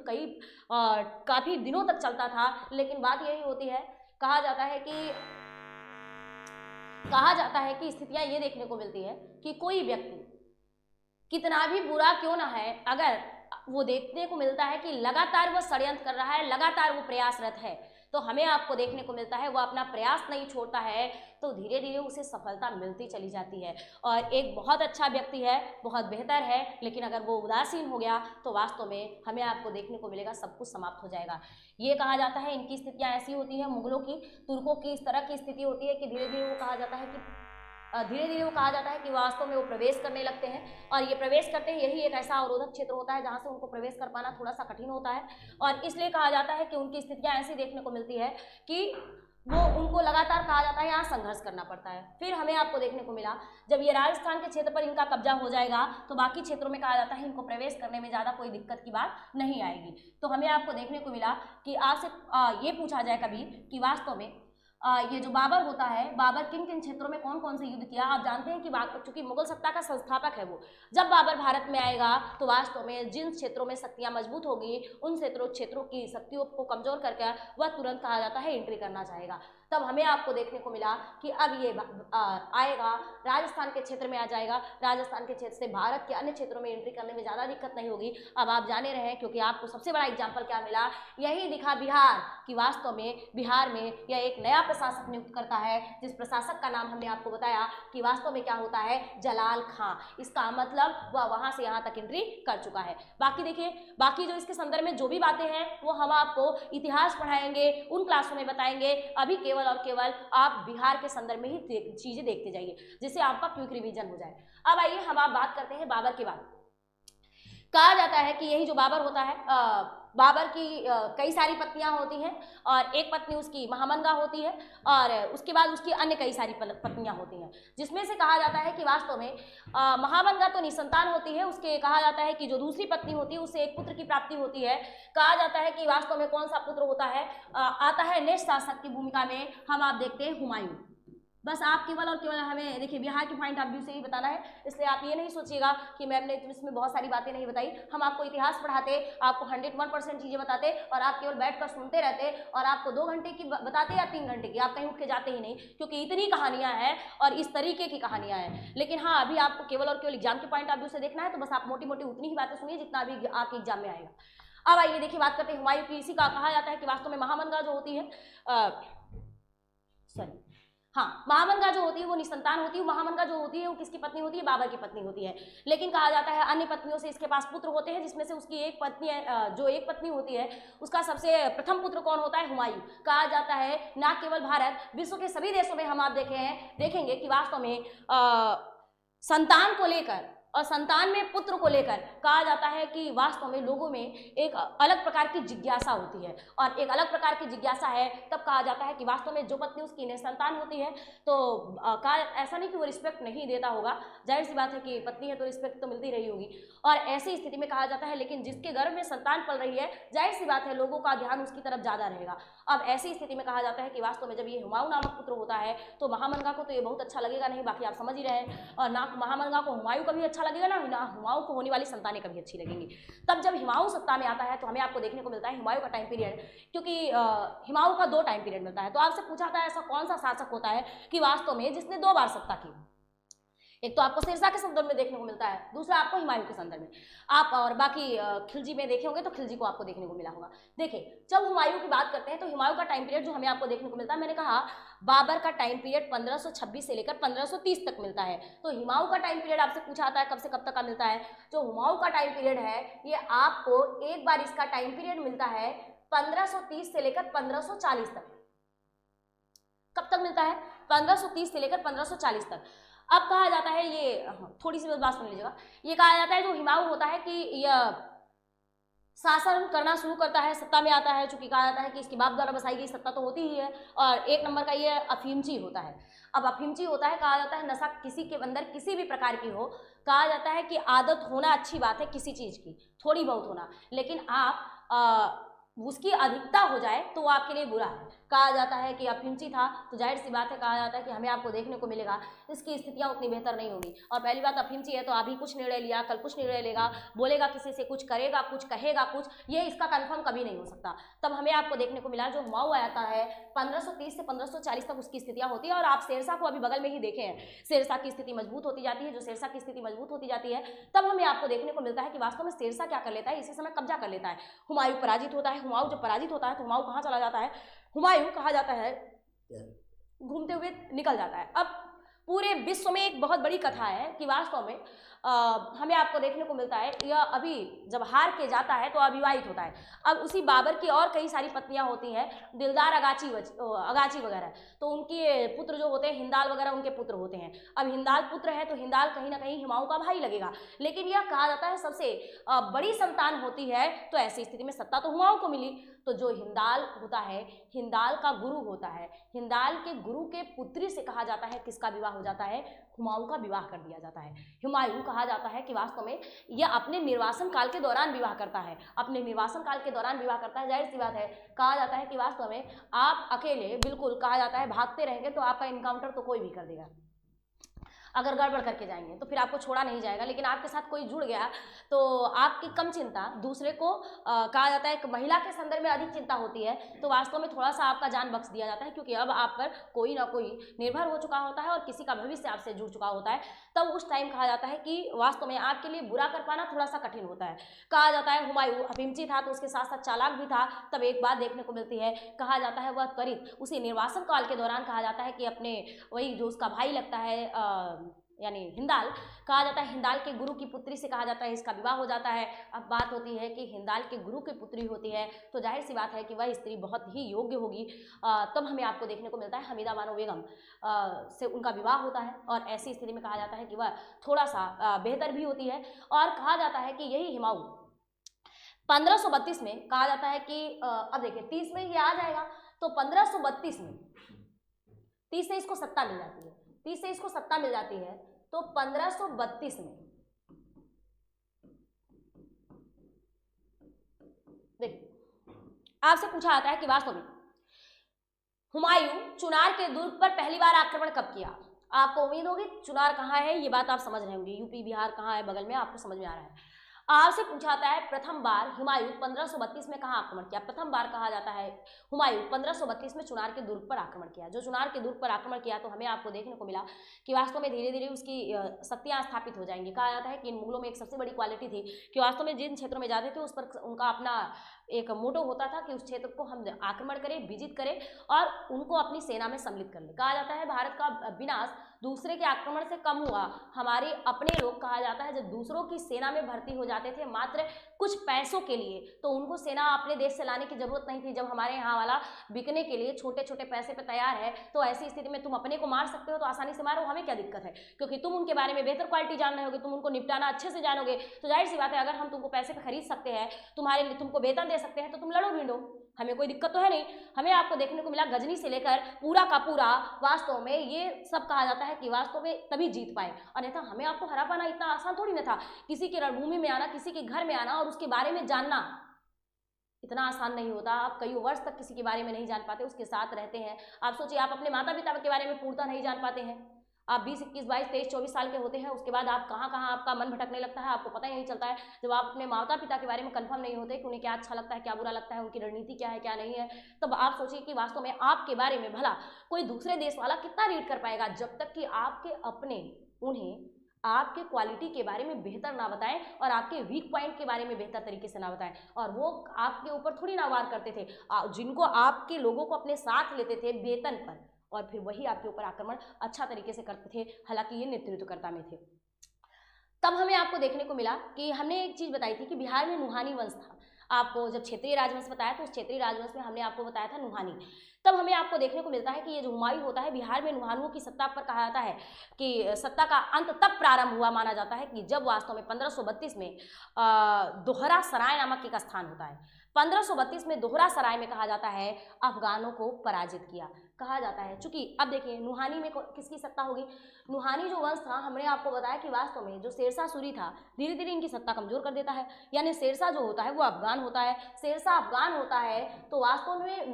काफी दिनों तक चलता था। लेकिन बात यही होती है, कहा जाता है कि स्थितियां ये देखने को मिलती है कि कोई व्यक्ति कितना भी बुरा क्यों ना है, अगर वो देखने को मिलता है कि लगातार वो षड्यंत्र कर रहा है, लगातार वो प्रयासरत है, तो हमें आपको देखने को मिलता है वो अपना प्रयास नहीं छोड़ता है, तो धीरे धीरे उसे सफलता मिलती चली जाती है। और एक बहुत अच्छा व्यक्ति है, बहुत बेहतर है, लेकिन अगर वो उदासीन हो गया तो वास्तव में हमें आपको देखने को मिलेगा सब कुछ समाप्त हो जाएगा। ये कहा जाता है इनकी स्थितियां ऐसी होती हैं, मुगलों की, तुर्कों की इस तरह की स्थिति होती है कि धीरे धीरे वो कहा जाता है कि वास्तव में वो प्रवेश करने लगते हैं, और ये प्रवेश करते हैं, यही एक ऐसा अवरोधक क्षेत्र होता है जहाँ से उनको प्रवेश कर पाना थोड़ा सा कठिन होता है। और इसलिए कहा जाता है कि उनकी स्थितियां ऐसी देखने को मिलती है कि वो उनको लगातार कहा जाता है यहाँ संघर्ष करना पड़ता है। फिर हमें आपको देखने को मिला जब ये राजस्थान के क्षेत्र पर इनका कब्जा हो जाएगा तो बाकी क्षेत्रों में कहा जाता है इनको प्रवेश करने में ज़्यादा कोई दिक्कत की बात नहीं आएगी। तो हमें आपको देखने को मिला कि आपसे ये पूछा जाए कभी कि वास्तव में ये जो बाबर होता है, बाबर किन किन क्षेत्रों में कौन कौन से युद्ध किया। आप जानते हैं कि चूंकि मुगल सत्ता का संस्थापक है वो, जब बाबर भारत में आएगा तो वास्तव में जिन क्षेत्रों में शक्तियां मजबूत होगी उन क्षेत्रों की शक्तियों को कमजोर करके वह तुरंत कहा जाता है एंट्री करना चाहेगा। तब हमें आपको देखने को मिला कि अब ये आएगा, राजस्थान के क्षेत्र में आ जाएगा, राजस्थान के क्षेत्र से भारत के अन्य क्षेत्रों में एंट्री करने में ज़्यादा दिक्कत नहीं होगी। अब आप जाने रहे हैं, क्योंकि आपको सबसे बड़ा एग्जाम्पल क्या मिला, यही दिखा बिहार कि वास्तव में बिहार में यह एक नया प्रशासक नियुक्त करता है, जिस प्रशासक का नाम हमने आपको बताया कि वास्तव में क्या होता है, जलाल खां। इसका मतलब वह वहां से यहां तक एंट्री कर चुका है। बाकी देखिए, बाकी जो इसके संदर्भ में जो भी बातें हैं वो हम आपको इतिहास पढ़ाएंगे, उन क्लासों में बताएंगे। अभी केवल और केवल आप बिहार के संदर्भ में ही चीजें देखते जाइए, जिससे आपका क्विक रिवीजन हो जाए। अब आइए हम आप बात करते हैं बाबर के बाद। कहा जाता है कि यही जो बाबर होता है, बाबर की कई सारी पत्नियां होती हैं और एक पत्नी उसकी महामंगा होती है और उसके बाद उसकी अन्य कई सारी पत्नियां होती हैं, जिसमें से कहा जाता है कि वास्तव में महामंगा तो निसंतान होती है। उसके कहा जाता है कि जो दूसरी पत्नी होती है उससे एक पुत्र की प्राप्ति होती है। कहा जाता है कि वास्तव में कौन सा पुत्र होता है, आता है नेक्स्ट शासक की भूमिका में, हम आप देखते हैं हुमायूं। बस आप केवल और केवल हमें देखिए बिहार के पॉइंट ऑफ व्यू से ही बताना है, इसलिए आप ये नहीं सोचिएगा कि मैम ने इसमें बहुत सारी बातें नहीं बताई। हम आपको इतिहास पढ़ाते, आपको 101% चीज़ें बताते और आप केवल बैठकर सुनते रहते और आपको 2 घंटे की बताते या 3 घंटे की, आप कहीं उठ के जाते ही नहीं, क्योंकि इतनी कहानियां हैं और इस तरीके की कहानियां हैं। लेकिन हाँ, अभी आपको केवल और केवल एग्जाम के पॉइंट ऑफ व्यू से देखना है, तो बस आप मोटी मोटी उतनी ही बातें सुनिए जितना अभी आपके एग्जाम में आएगा। अब आइए देखिए, बात करते हैं हुमायूं की। इसी का कहा जाता है कि वास्तव में महामंगा जो होती है, सॉरी हाँ, महामंगा जो होती है वो निसंतान होती है। महामंगा जो होती है वो किसकी पत्नी होती है, बाबर की पत्नी होती है। लेकिन कहा जाता है अन्य पत्नियों से इसके पास पुत्र होते हैं, जिसमें से उसकी एक पत्नी जो एक पत्नी होती है उसका सबसे प्रथम पुत्र कौन होता है, हुमायूं। कहा जाता है न केवल भारत, विश्व के सभी देशों में हम आप देखेंगे कि वास्तव में संतान को लेकर और संतान में पुत्र को लेकर कहा जाता है कि वास्तव में लोगों में एक अलग प्रकार की जिज्ञासा होती है और एक अलग प्रकार की जिज्ञासा है। तब कहा जाता है कि वास्तव में जो पत्नी उसकी निसंतान होती है तो ऐसा नहीं कि वो रिस्पेक्ट नहीं देता होगा, जाहिर सी बात है कि पत्नी है तो रिस्पेक्ट तो मिलती रही होगी। और ऐसी स्थिति में कहा जाता है लेकिन जिसके गर्भ में संतान पल रही है, जाहिर सी बात है लोगों का ध्यान उसकी तरफ ज़्यादा रहेगा। अब ऐसी स्थिति में कहा जाता है कि वास्तव में जब ये हुमायूं नामक पुत्र होता है तो महामंगा को तो ये बहुत अच्छा लगेगा नहीं, बाकी आप समझ ही रहे हैं, और ना महामंगा को हुमायूं कभी अच्छा लगेगा ना हुमायूं को होने वाली संतानें कभी अच्छी लगेंगी। तब जब हुमायूं सत्ता में आता है तो हमें आपको देखने को मिलता है हुमायूं का टाइम पीरियड, क्योंकि हुमायूं का 2 टाइम पीरियड मिलता है। तो आपसे पूछा था ऐसा कौन सा शासक होता है कि वास्तव में जिसने 2 बार सत्ता की। एक तो आपको शेरशाह के संदर्भ में देखने को मिलता है, दूसरा आपको हुमायूं के संदर्भ में। आप और बाकी खिलजी में देखे होंगे तो खिलजी को आपको देखने को मिला होगा। देखिए, जब हुमायूं की बात करते हैं तो हुमायूं का टाइम पीरियड जो हमें आपको देखने को मिलता है, मैंने कहा बाबर का टाइम पीरियड 1526 से लेकर 1530 तक मिलता है। तो हुमायूं का टाइम पीरियड आपसे पूछा आता है कब से कब तक का मिलता है। जो हुमायूं का टाइम पीरियड है ये आपको एक बार इसका टाइम पीरियड मिलता है 1530 से लेकर 1540 तक। कब तक मिलता है, 1530 से लेकर 1540 तक। अब कहा जाता है, ये थोड़ी सी बात सुन लीजिएगा, ये कहा जाता है जो हुमायूं होता है कि यह शासन करना शुरू करता है, सत्ता में आता है, चूंकि कहा जाता है कि इसके बाप द्वारा बसाई गई सत्ता तो होती ही है, और 1 नंबर का ये अफीमची होता है। अब अफीमची होता है, कहा जाता है नशा किसी के अंदर किसी भी प्रकार की हो, कहा जाता है कि आदत होना अच्छी बात है किसी चीज़ की, थोड़ी बहुत होना, लेकिन आप उसकी अधिकता हो जाए तो वो आपके लिए बुरा है। कहा जाता है कि अफीमची था तो जाहिर सी बात है, कहा जाता है कि हमें आपको देखने को मिलेगा इसकी स्थितियां उतनी बेहतर नहीं होंगी। और पहली बात अफीमची है तो अभी कुछ निर्णय लिया, कल कुछ निर्णय लेगा, बोलेगा किसी से कुछ, करेगा कुछ, कहेगा कुछ, ये इसका कंफर्म कभी नहीं हो सकता। तब हमें आपको देखने को मिला जो हुमायूं आता है 1530 से 1540 तक उसकी स्थितियां होती है। और आप शेरशाह को अभी बगल में ही देखे हैं, शेरशाह की स्थिति मजबूत होती जाती है। जो शेरशाह की स्थिति मजबूत होती जाती है तब हमें आपको देखने को मिलता है कि वास्तव में शेरशाह क्या कर लेता है, इसी समय कब्जा कर लेता है। हुमायूं पराजित होता है। हुमायूं जब पराजित होता है तो हुमायूं कहाँ चला जाता है, हुमायूं कहा जाता है घूमते हुए निकल जाता है। अब पूरे विश्व में एक बहुत बड़ी कथा है कि वास्तव में हमें आपको देखने को मिलता है यह अभी जब हार के जाता है तो अविवाहित होता है। अब उसी बाबर की और कई सारी पत्नियां होती हैं, दिलदार अगाची वगैरह, तो उनके पुत्र जो होते हैं हिंदाल वगैरह उनके पुत्र होते हैं। अब हिंदाल पुत्र है तो हिंदाल कहीं ना कहीं हुमायूं का भाई लगेगा, लेकिन यह कहा जाता है सबसे बड़ी संतान होती है, तो ऐसी स्थिति में सत्ता तो हुमायूं को मिली। तो जो हिंदाल होता है, हिंदाल का गुरु होता है, हिंदाल के गुरु के पुत्री से कहा जाता है किसका विवाह हो जाता है, हुमायूं का विवाह कर दिया जाता है। हुमायूं कहा कहा जाता है कि वास्तव में यह अपने निर्वासन काल के दौरान विवाह करता है, अपने निर्वासन काल के दौरान विवाह करता है। जाहिर सी बात है, कहा जाता है कि वास्तव में आप अकेले बिल्कुल कहा जाता है भागते रहेंगे तो आपका इनकाउंटर तो कोई भी कर देगा, अगर गड़बड़ करके जाएंगे तो फिर आपको छोड़ा नहीं जाएगा। लेकिन आपके साथ कोई जुड़ गया तो आपकी कम चिंता, दूसरे को कहा जाता है एक महिला के संदर्भ में अधिक चिंता होती है, तो वास्तव में थोड़ा सा आपका जान बख्श दिया जाता है, क्योंकि अब आप पर कोई ना कोई निर्भर हो चुका होता है और किसी का भविष्य आपसे जुड़ चुका होता है। तब उस टाइम कहा जाता है कि वास्तव में आपके लिए बुरा कर पाना थोड़ा सा कठिन होता है। कहा जाता है हुमायूं अभिमची था तो उसके साथ साथ चालाक भी था। तब एक बात देखने को मिलती है, कहा जाता है वह त्वरित उसी निर्वासन काल के दौरान कहा जाता है कि अपने वही जो उसका भाई लगता है यानी हिंदाल, कहा जाता है हिंदाल के गुरु की पुत्री से कहा जाता है इसका विवाह हो जाता है। अब बात होती है कि हिंदाल के गुरु की पुत्री होती है तो जाहिर सी बात है कि वह स्त्री बहुत ही योग्य होगी। तब हमें आपको देखने को मिलता है हमीदा बानो बेगम से उनका विवाह होता है और ऐसी स्थिति में कहा जाता है कि वह थोड़ा सा बेहतर भी होती है। और कहा जाता है कि यही हुमायूं 1532 में कहा जाता है कि अब देखिए 30 में ये आ जाएगा तो 1532 में 30 से इसको सत्ता मिल जाती है, 30 से इसको सत्ता मिल जाती है तो 1532 में देखिए आपसे पूछा जाता है कि वास्तव में हुमायूं चुनार के दुर्ग पर पहली बार आक्रमण कब किया। आपको उम्मीद होगी चुनार कहाँ है, ये बात आप समझ रहे होंगे, यूपी बिहार कहाँ है बगल में, आपको समझ में आ रहा है। आपसे पूछा जाता है प्रथम बार हुमायूं 1532 में कहाँ आक्रमण किया। प्रथम बार कहा जाता है हुमायूं 1532 में चुनार के दुर्ग पर आक्रमण किया। जो चुनार के दुर्ग पर आक्रमण किया तो हमें आपको देखने को मिला कि वास्तव में धीरे धीरे उसकी शक्तियां स्थापित हो जाएंगी। कहा जाता है कि इन मुगलों में एक सबसे बड़ी क्वालिटी थी कि वास्तव में जिन क्षेत्रों में जाते थे उस पर उनका अपना एक मोटो होता था कि उस क्षेत्र को हम आक्रमण करें, विजित करें और उनको अपनी सेना में सम्मिलित कर ले। कहा जाता है भारत का विनाश दूसरे के आक्रमण से कम हुआ, हमारे अपने लोग कहा जाता है जब दूसरों की सेना में भर्ती हो जाते थे मात्र कुछ पैसों के लिए, तो उनको सेना अपने देश से लाने की जरूरत नहीं थी। जब हमारे यहाँ वाला बिकने के लिए छोटे छोटे पैसे पे तैयार है तो ऐसी स्थिति में तुम अपने को मार सकते हो तो आसानी से मारो, हमें क्या दिक्कत है, क्योंकि तुम उनके बारे में बेहतर क्वालिटी जान रहे होगे, तुम उनको निपटाना अच्छे से जानोगे। तो जाहिर सी बात है अगर हम तुमको पैसे पे खरीद सकते हैं, तुम्हारे तुमको वेतन दे सकते हैं तो तुम लड़ो भिड़ो, हमें कोई दिक्कत तो है नहीं। हमें आपको देखने को मिला गजनी से लेकर पूरा का पूरा वास्तव में ये सब कहा जाता है कि वास्तव में तभी जीत पाए, अन्यथा हमें आपको हरा पाना इतना आसान थोड़ी ना था। किसी की रणभूमि में आना, किसी के घर में आना और उसके बारे में जानना इतना आसान नहीं होता। आप कई वर्ष तक किसी के बारे में नहीं जान पाते, उसके साथ रहते हैं। आप सोचिए आप अपने माता पिता के बारे में पूर्णतः नहीं जान पाते हैं, आप 20, 21, 22, 23, 24 साल के होते हैं, उसके बाद आप कहाँ कहाँ आपका मन भटकने लगता है, आपको पता ही नहीं चलता है। जब आप अपने माता पिता के बारे में कंफर्म नहीं होते कि उन्हें क्या अच्छा लगता है, क्या बुरा लगता है, उनकी रणनीति क्या है क्या नहीं है, तब आप सोचिए कि वास्तव में आपके बारे में भला कोई दूसरे देश वाला कितना रीड कर पाएगा, जब तक कि आपके अपने उन्हें आपके क्वालिटी के बारे में बेहतर ना बताएं और आपके वीक पॉइंट के बारे में बेहतर तरीके से ना बताएं। और वो आपके ऊपर थोड़ी ना वार करते थे, जिनको आपके लोगों को अपने साथ लेते थे वेतन पर और फिर वही आपके ऊपर आक्रमण अच्छा तरीके से करते थे, हालांकि ये नेतृत्वकर्ता में थे। तब हमें आपको देखने को मिला कि हमने एक चीज बताई थी कि बिहार में नुहानी वंश था। आपको जब क्षेत्रीय राजवंश बताया तो उस क्षेत्रीय राजवंश में हमने आपको बताया था नुहानी। तब हमें आपको देखने को मिलता है कि ये जो हुमायूं होता है बिहार में नुहानुओं की सत्ता पर कहा जाता है कि सत्ता का अंत तब प्रारंभ हुआ माना जाता है कि जब वास्तव में 1532 में दोहरा सराय नामक एक स्थान होता है। 1532 में दोहरा सराय में कहा जाता है अफगानों को पराजित किया कहा जाता है। चूंकि अब देखिए नुहानी में किसकी सत्ता होगी, नुहानी जो वंश था हमने आपको बताया कि वास्तव में जो शेरशाह सूरी था धीरे धीरे इनकी सत्ता कमजोर कर देता है, यानी शेरशाह जो होता है वो अफगान होता है। शेरशाह अफगान होता है तो वास्तव में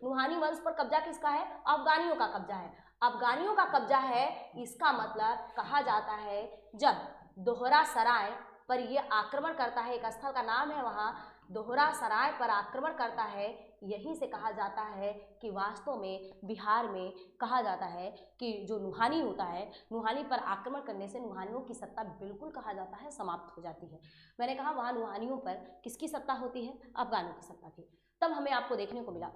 नुहानी वंश पर कब्जा किसका है, अफगानियों का कब्जा है। अफगानियों का कब्जा है, इसका मतलब कहा जाता है जब दोहरा सराय पर ये आक्रमण करता है, एक स्थल का नाम है वहाँ दोहरा सराय पर आक्रमण करता है, यहीं से कहा जाता है कि वास्तव में बिहार में कहा जाता है कि जो नुहानी होता है, नुहानी पर आक्रमण करने से नुहानियों की सत्ता बिल्कुल कहा जाता है समाप्त हो जाती है। मैंने कहा वहाँ नुहानियों पर किसकी सत्ता होती है, अफगानों की सत्ता थी। तब हमें आपको देखने को मिला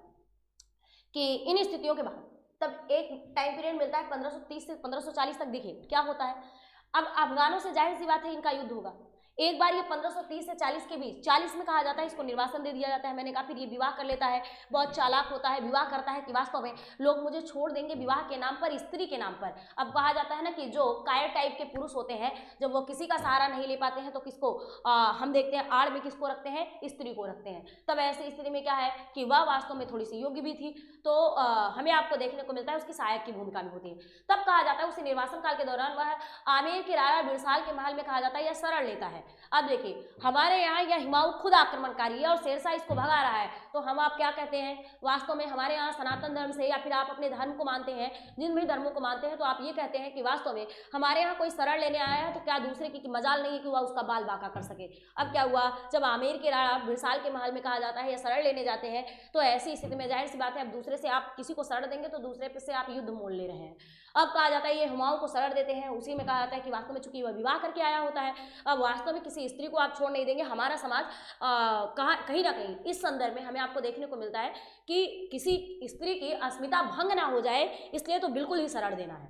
कि इन स्थितियों के बाद तब एक टाइम पीरियड मिलता है 1530 से 1540 तक। देखिए क्या होता है, अब अफगानों से जाहिर सी बात है इनका युद्ध होगा। एक बार ये 1530 से 40 के बीच, 40 में कहा जाता है इसको निर्वासन दे दिया जाता है। मैंने कहा फिर ये विवाह कर लेता है, बहुत चालाक होता है, विवाह करता है कि वास्तव में लोग मुझे छोड़ देंगे विवाह के नाम पर, स्त्री के नाम पर। अब कहा जाता है ना कि जो कायर टाइप के पुरुष होते हैं, जब वो किसी का सहारा नहीं ले पाते हैं तो किसको हम देखते हैं आड़ में किसको रखते हैं, स्त्री को रखते हैं। तब ऐसी स्थिति में क्या है कि वह वास्तव में थोड़ी सी योग्य भी थी, तो हमें आपको देखने को मिलता है उसकी सहायक की भूमिका में होती है। तब कहा जाता है उसी निर्वासन काल के दौरान वह आमेर के राजा बिरसाल के महल में कहा जाता है यह शरण लेता है। अब देखिए हमारे यहाँ यह हुमायूं खुद आक्रमणकारी है और शेरशाह इसको भगा रहा है, तो हम आप क्या कहते हैं, वास्तव में हमारे यहाँ सनातन धर्म से, या फिर आप अपने धर्म को मानते हैं, जिन भी धर्मों को मानते हैं, तो आप ये कहते हैं कि वास्तव में हमारे यहाँ कोई शरण लेने आया है तो क्या दूसरे की मजाल नहीं है कि वह उसका बाल बांका कर सके। अब क्या हुआ, जब आमेर के राजा बिरसाल के महल में कहा जाता है यह शरण लेने जाते हैं, तो ऐसी स्थिति में जाहिर सी बात है अब दूसरे से आप किसी को शरण देंगे तो दूसरे से आप युद्ध मोल ले रहे हैं। अब कहा जाता है ये हुमायूं को शरण देते हैं, उसी में कहा जाता है कि वास्तव में चूंकि वह विवाह करके आया होता है, अब वास्तव में किसी स्त्री को आप छोड़ नहीं देंगे। हमारा समाज कहीं ना कहीं इस संदर्भ में हमें आपको देखने को मिलता है कि किसी स्त्री की अस्मिता भंग ना हो जाए, इसलिए तो बिल्कुल ही शरण देना है।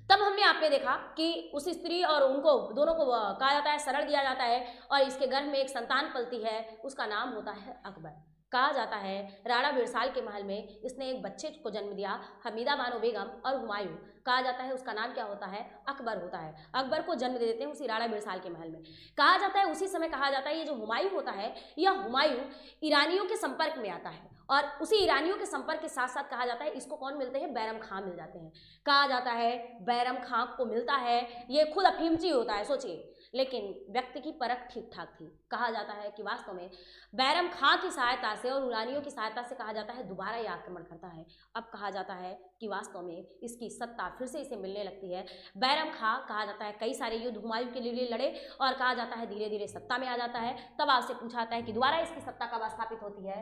तब हमने आपने देखा कि उस स्त्री और उनको दोनों को कहा जाता है शरण दिया जाता है, और इसके गर्भ में एक संतान पलती है, उसका नाम होता है अकबर। कहा जाता है राणा बिरसाल के महल में इसने एक बच्चे को जन्म दिया, हमीदा बानो बेगम और हुमायूं। कहा जाता है उसका नाम क्या होता है, अकबर होता है। अकबर को जन्म दे देते हैं उसी राणा बिरसाल के महल में। कहा जाता है उसी समय कहा जाता है ये जो हुमायूं होता है, यह हुमायूं ईरानियों के संपर्क में आता है, और उसी ईरानियों के संपर्क के साथ साथ कहा जाता है इसको कौन मिलते हैं, बैरम खां मिल जाते हैं। कहा जाता है बैरम खां को मिलता है, ये खुद अफीमची होता है, सोचिए, लेकिन व्यक्ति की परख ठीक ठाक थी। कहा जाता है कि वास्तव में बैरम खां की सहायता से और ईरानियों की सहायता से कहा जाता है दोबारा ये आक्रमण करता है। अब कहा जाता है कि वास्तव में इसकी सत्ता फिर से इसे मिलने लगती है। बैरम खां कहा जाता है कई सारे युद्ध हुमायूं के लिए लड़े, और कहा जाता है धीरे धीरे सत्ता में आ जाता है। तब आपसे पूछा जाता है कि दोबारा इसकी सत्ता कब स्थापित होती है,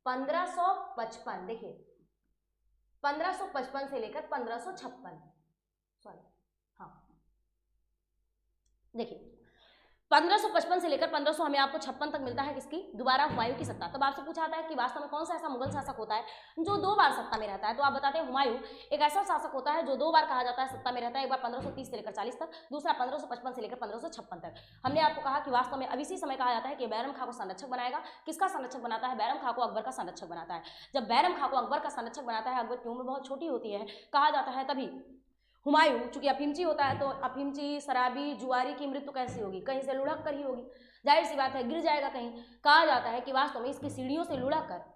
1555। देखिए 1555 से लेकर 1556, सॉरी हाँ देखिए 1555 से लेकर 1500 हमें आपको 56 तक मिलता है किसकी, दोबारा हुमायूं की सत्ता। तब आपसे पूछा जाता है कि वास्तव में कौन सा ऐसा मुगल शासक होता है जो 2 बार सत्ता में रहता है, तो आप बताते हैं हुमायूं एक ऐसा शासक होता है जो 2 बार कहा जाता है सत्ता में रहता है, एक बार 1530 से लेकर 40 तक, दूसरा 1555 से लेकर 1556 तक। हमने आपको कहा कि वास्तव में अब इसी समय कहा जाता है कि बैरम खां को संरक्षक बनाएगा। किसका संरक्षक बनाता है, बैरम खां को अकबर का संरक्षक बनाता है। जब बैरम खां को अकबर का संरक्षक बनाता है, अकबर की उम्र बहुत छोटी होती है, कहा जाता है तभी हुमायूं चूंकि अफीमची होता है, तो अफीमची शराबी जुआरी की मृत्यु कैसी होगी, कहीं से लुढ़क कर ही होगी, जाहिर सी बात है गिर जाएगा कहीं। कहा जाता है कि वास्तव में इसकी सीढ़ियों से लुढ़क कर,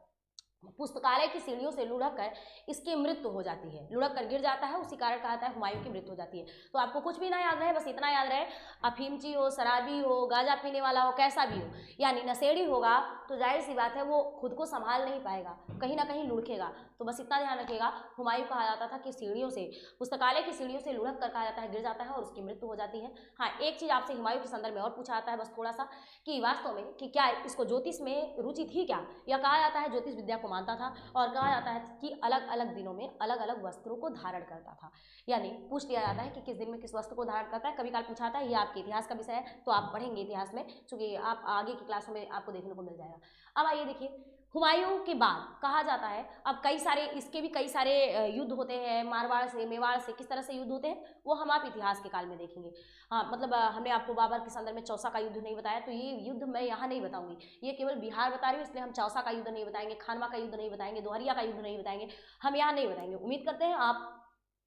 पुस्तकालय की सीढ़ियों से लुढ़क कर इसकी मृत्यु हो जाती है, लुढ़क कर गिर जाता है, उसी कारण कहा जाता है हुमायूं की मृत्यु हो जाती है। तो आपको कुछ भी ना याद रहे, बस इतना याद रहे, अफीमची हो, शराबी हो, गांजा पीने वाला हो, कैसा भी हो, यानी नशेड़ी होगा, तो जाहिर सी बात है वो खुद को संभाल नहीं पाएगा, कहीं ना कहीं लुढ़केगा। तो बस इतना ध्यान रखिएगा, हुमायूं कहा जाता था कि सीढ़ियों से, पुस्तकालय की सीढ़ियों से लुढ़क कर कहा जाता है गिर जाता है और उसकी मृत्यु हो जाती है। हाँ, एक चीज़ आपसे हुमायूं के संदर्भ में और पूछा जाता है बस थोड़ा सा, कि वास्तव में कि क्या इसको ज्योतिष में रुचि थी क्या, या कहा जाता है ज्योतिष विद्या को मानता था, और कहा जाता है कि अलग अलग दिनों में अलग अलग वस्त्रों को धारण करता था। यानी पूछ लिया जाता है कि किस दिन में किस वस्त्र को धारण करता है, कभी काल पूछा जाता है, ये आपके इतिहास का विषय है तो आप पढ़ेंगे इतिहास में, चूंकि आप आगे की क्लासों में आपको देखने को मिल जाएगा। अब आइए देखिए, हुमायूं के बाद कहा जाता है अब कई सारे, इसके भी कई सारे युद्ध होते हैं, मारवाड़ से, मेवाड़ से, किस तरह से युद्ध होते हैं वो हम आप इतिहास के काल में देखेंगे। हाँ, मतलब हमने आपको बाबर के संदर्भ में चौसा का युद्ध नहीं बताया, तो ये युद्ध मैं यहाँ नहीं बताऊंगी, ये केवल बिहार बता रही हूँ, इसलिए हम चौसा का युद्ध नहीं बताएंगे, खानवा का युद्ध नहीं बताएंगे, दोहरिया का युद्ध नहीं बताएंगे, हम यहाँ नहीं बताएंगे। उम्मीद करते हैं आप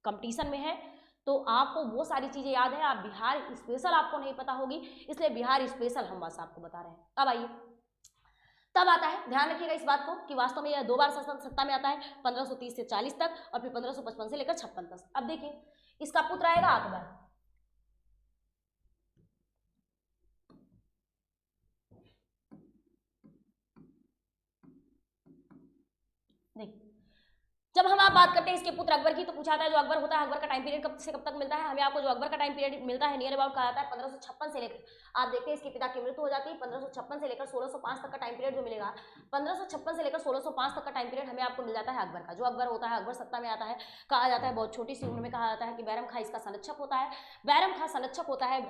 कंपटीशन में है तो आपको वो सारी चीज़ें याद है, आप बिहार स्पेशल आपको नहीं पता होगी, इसलिए बिहार स्पेशल हम बस आपको बता रहे हैं। अब आइए, तब आता है, ध्यान रखिएगा इस बात को कि वास्तव में यह 2 बार सत्ता में आता है, 1530 से 40 तक और फिर 1555 से लेकर 56 तक। अब देखिए इसका पुत्र आएगा अकबर। देखिए जब हम आप बात करते हैं इसके पुत्र अकबर की, तो पूछा जाता है जो अकबर होता है, अकबर का टाइम पीरियड कब से कब तक मिलता है, हमें आपको जो अकबर का टाइम पीरियड मिलता है नियर अबाउट कहा जाता है 1556 से लेकर, आप देखते हैं इसके पिता की मृत्यु हो जाती है 1556 से लेकर 1605 तक का टाइम पीरियड जो मिलेगा, 1556 से लेकर 1605 तक का टाइम पीरियड हमें आपको मिल जाता है अकबर का। जो अकबर होता है, अकबर सत्ता में आता है, कहा जाता है बहुत छोटी सी उम्र में, कहा जाता है कि बैरम खां इसका संरक्षक होता है। बैरम खां संरक्षक होता है,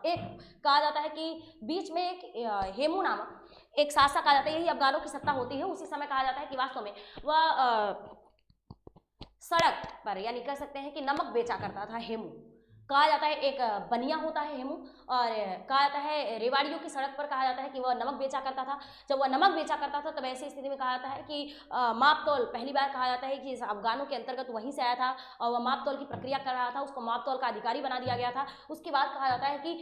एक कहा जाता है कि बीच में एक हेमू नामक एक शासक आ जाता है, यही अफगानों की सत्ता होती है, उसी समय कहा जाता है कि वास्तव में वह सड़क पर, यानी कह सकते हैं कि नमक बेचा करता था हेमू। कहा जाता है एक बनिया होता है हेमू, और कहा जाता है रेवाड़ियों की सड़क पर कहा जाता है कि वह नमक बेचा करता था। जब वह नमक बेचा करता था तब ऐसी स्थिति में कहा जाता है कि मापतौल पहली बार कहा जाता है कि इस अफगानों के अंतर्गत वहीं से आया था और वह मापतौल की प्रक्रिया कर रहा था, उसको मापतौल का अधिकारी बना दिया गया था। उसके बाद कहा जाता है कि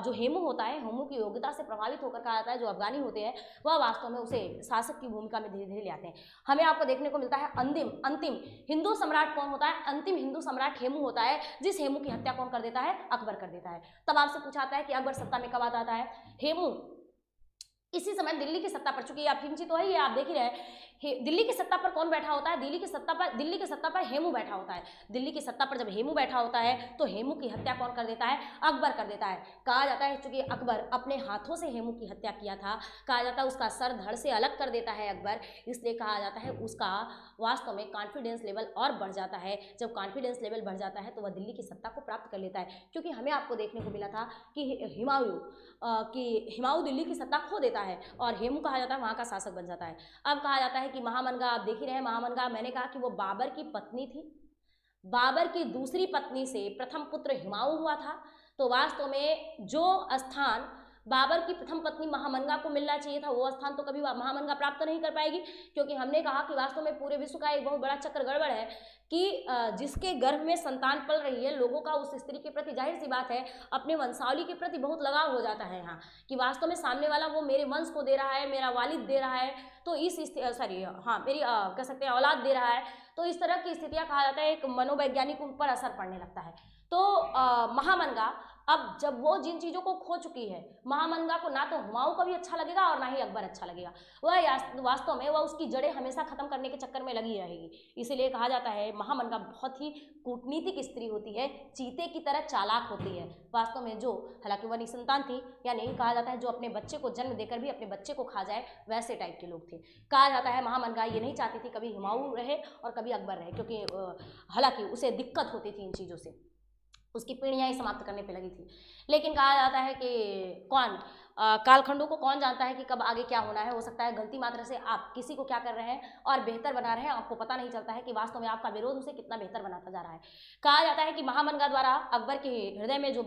जो हेमू होता है, हेमू की योग्यता से प्रभावित होकर कहा जाता है जो अफगानी होते हैं वह वास्तव में उसे शासक की भूमिका में धीरे धीरे ले आते हैं। हमें आपको देखने को मिलता है अंतिम हिंदू सम्राट कौन होता है? अंतिम हिंदू सम्राट हेमू होता है, जिस हेमू की हत्या कौन कर देता है? अकबर कर देता है। तब आपसे पूछाता है कि अकबर सत्ता में कब आता है? हेमू इसी समय दिल्ली की सत्ता पर, चूंकि अफीमची तो है ये आप देख ही रहे हैं, दिल्ली की सत्ता पर कौन बैठा होता है? दिल्ली की सत्ता पर हेमू बैठा होता है। दिल्ली की सत्ता पर जब हेमू बैठा होता है तो हेमू की हत्या कौन कर देता है? अकबर कर देता है। कहा जाता है चूंकि अकबर अपने हाथों से हेमू की हत्या किया था, कहा जाता है उसका सर धड़ से अलग कर देता है अकबर, इसलिए कहा जाता है उसका वास्तव में कॉन्फिडेंस लेवल और बढ़ जाता है। जब कॉन्फिडेंस लेवल बढ़ जाता है तो वह दिल्ली की सत्ता को प्राप्त कर लेता है, क्योंकि हमें आपको देखने को मिला था कि हिमायू दिल्ली की सत्ता खो देता है और हेमू कहा जाता है वहाँ का शासक बन जाता है। अब कहा जाता है कि महामनगा, आप देख ही रहे हैं महामनगा, मैंने कहा कि वो बाबर की पत्नी थी, बाबर की दूसरी पत्नी से प्रथम पुत्र हिमायू हुआ था। तो वास्तव में जो स्थान बाबर की प्रथम पत्नी महामनगा को मिलना चाहिए था वो स्थान तो कभी महामनगा प्राप्त नहीं कर पाएगी, क्योंकि हमने कहा कि वास्तव में पूरे विश्व का एक बहुत बड़ा चक्र गड़बड़ है कि जिसके गर्भ में संतान पल रही है, लोगों का उस स्त्री के प्रति जाहिर सी बात है अपने वंशावली के प्रति बहुत लगाव हो जाता है यहाँ, कि वास्तव में सामने वाला वो मेरे वंश को दे रहा है, मेरा वालिद दे रहा है, तो मेरी कह सकते हैं औलाद दे रहा है। तो इस तरह की स्थितियाँ कहा जाता है एक मनोवैज्ञानिक उन पर असर पड़ने लगता है। तो महामनगा अब जब वो जिन चीज़ों को खो चुकी है, महामनगा को ना तो हुमायूं को भी अच्छा लगेगा और ना ही अकबर अच्छा लगेगा, वह वास्तव में वह उसकी जड़ें हमेशा खत्म करने के चक्कर में लगी रहेगी। इसीलिए कहा जाता है महामनगा बहुत ही कूटनीतिक स्त्री होती है, चीते की तरह चालाक होती है वास्तव में, जो हालांकि वह निसंतान थी, या नहीं कहा जाता है जो अपने बच्चे को जन्म देकर भी अपने बच्चे को खा जाए, वैसे टाइप के लोग थे। कहा जाता है महामनगा ये नहीं चाहती थी कभी हुमायूं रहे और कभी अकबर रहे, क्योंकि हालांकि उसे दिक्कत होती थी इन चीज़ों से, उसकी पीढ़ियाँ ही समाप्त करने पे लगी थी। लेकिन कहा जाता है कि कालखंडों को कौन जानता है कि कब आगे क्या होना है। हो सकता है गलती मात्र से आप किसी को क्या कर रहे हैं और बेहतर बना रहे हैं, आपको पता नहीं चलता है कि वास्तव में आपका विरोध उसे कितना बेहतर बनाता जा रहा है। कहा जाता है कि महामनगा द्वारा अकबर के हृदय में जो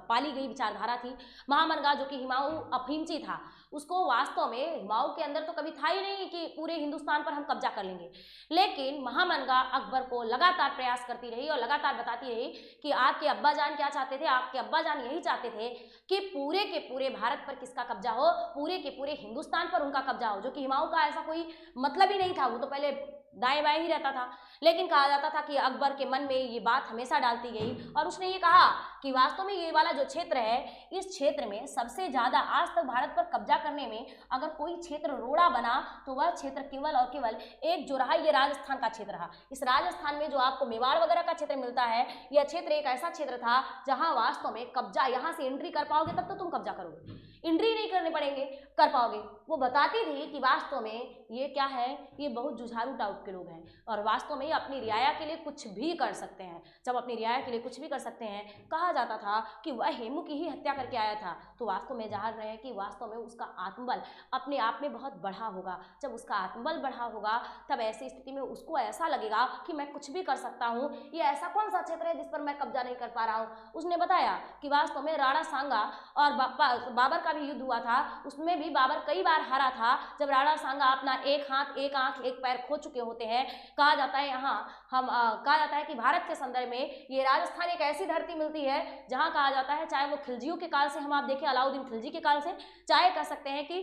पाली गई विचारधारा थी, महामनगा जो कि हिमायू अफीमची था, उसको वास्तव में हिमायू के अंदर तो कभी था ही नहीं कि पूरे हिंदुस्तान पर हम कब्जा कर लेंगे, लेकिन महामनगा अकबर को लगातार प्रयास करती रही और लगातार बताती रही कि आपके अब्बा जान क्या चाहते थे, आपके अब्बा जान यही चाहते थे कि पूरे के पूरे भारत पर किसका कब्जा हो, पूरे के पूरे हिंदुस्तान पर उनका कब्जा हो, जो कि हिमायू का ऐसा कोई मतलब ही नहीं था, वो तो पहले दाएं बाएं ही रहता था। लेकिन कहा जाता था कि अकबर के मन में ये बात हमेशा डालती गई और उसने ये कहा कि वास्तव में ये वाला जो क्षेत्र है, इस क्षेत्र में सबसे ज़्यादा आज तक भारत पर कब्जा करने में अगर कोई क्षेत्र रोड़ा बना तो वह क्षेत्र केवल और केवल एक जो रहा ये राजस्थान का क्षेत्र रहा। इस राजस्थान में जो आपको मेवाड़ वगैरह का क्षेत्र मिलता है, यह क्षेत्र एक ऐसा क्षेत्र था जहाँ वास्तव में कब्जा, यहाँ से एंट्री कर पाओगे तब तो तुम कब्जा करोगे, एंट्री नहीं करने पड़ेंगे कर पाओगे। वो बताती थी कि वास्तव में ये क्या है, ये बहुत जुझारू टाइप के लोग हैं और वास्तव में अपनी रियाया के लिए कुछ भी कर सकते हैं। जब अपनी रियाया के लिए कुछ भी कर सकते हैं, कहा जाता था कि वह हेमू की ही हत्या करके आया था, तो वास्तव में जान रहे हैं कि वास्तव में उसका आत्मबल अपने आप में बहुत बढ़ा होगा। जब उसका आत्मबल बढ़ा होगा तब ऐसी स्थिति में उसको ऐसा लगेगा कि मैं कुछ भी कर सकता हूँ, ये ऐसा कौन सा क्षेत्र है जिस पर मैं कब्जा नहीं कर पा रहा हूँ। उसने बताया कि वास्तव में राणा सांगा और बाबर का भी युद्ध हुआ था, उसमें भी बाबर कई बार हारा था, जब राणा सांगा अपना एक हाथ, एक आंख, एक पैर खो चुके होते हैं। कहा जाता है यहाँ कहा जाता है कि भारत के संदर्भ में ये राजस्थान एक ऐसी धरती मिलती है जहाँ कहा जाता है, चाहे वो खिलजियों के काल से हम आप देखें, अलाउद्दीन खिलजी के काल से, चाहे कह सकते हैं कि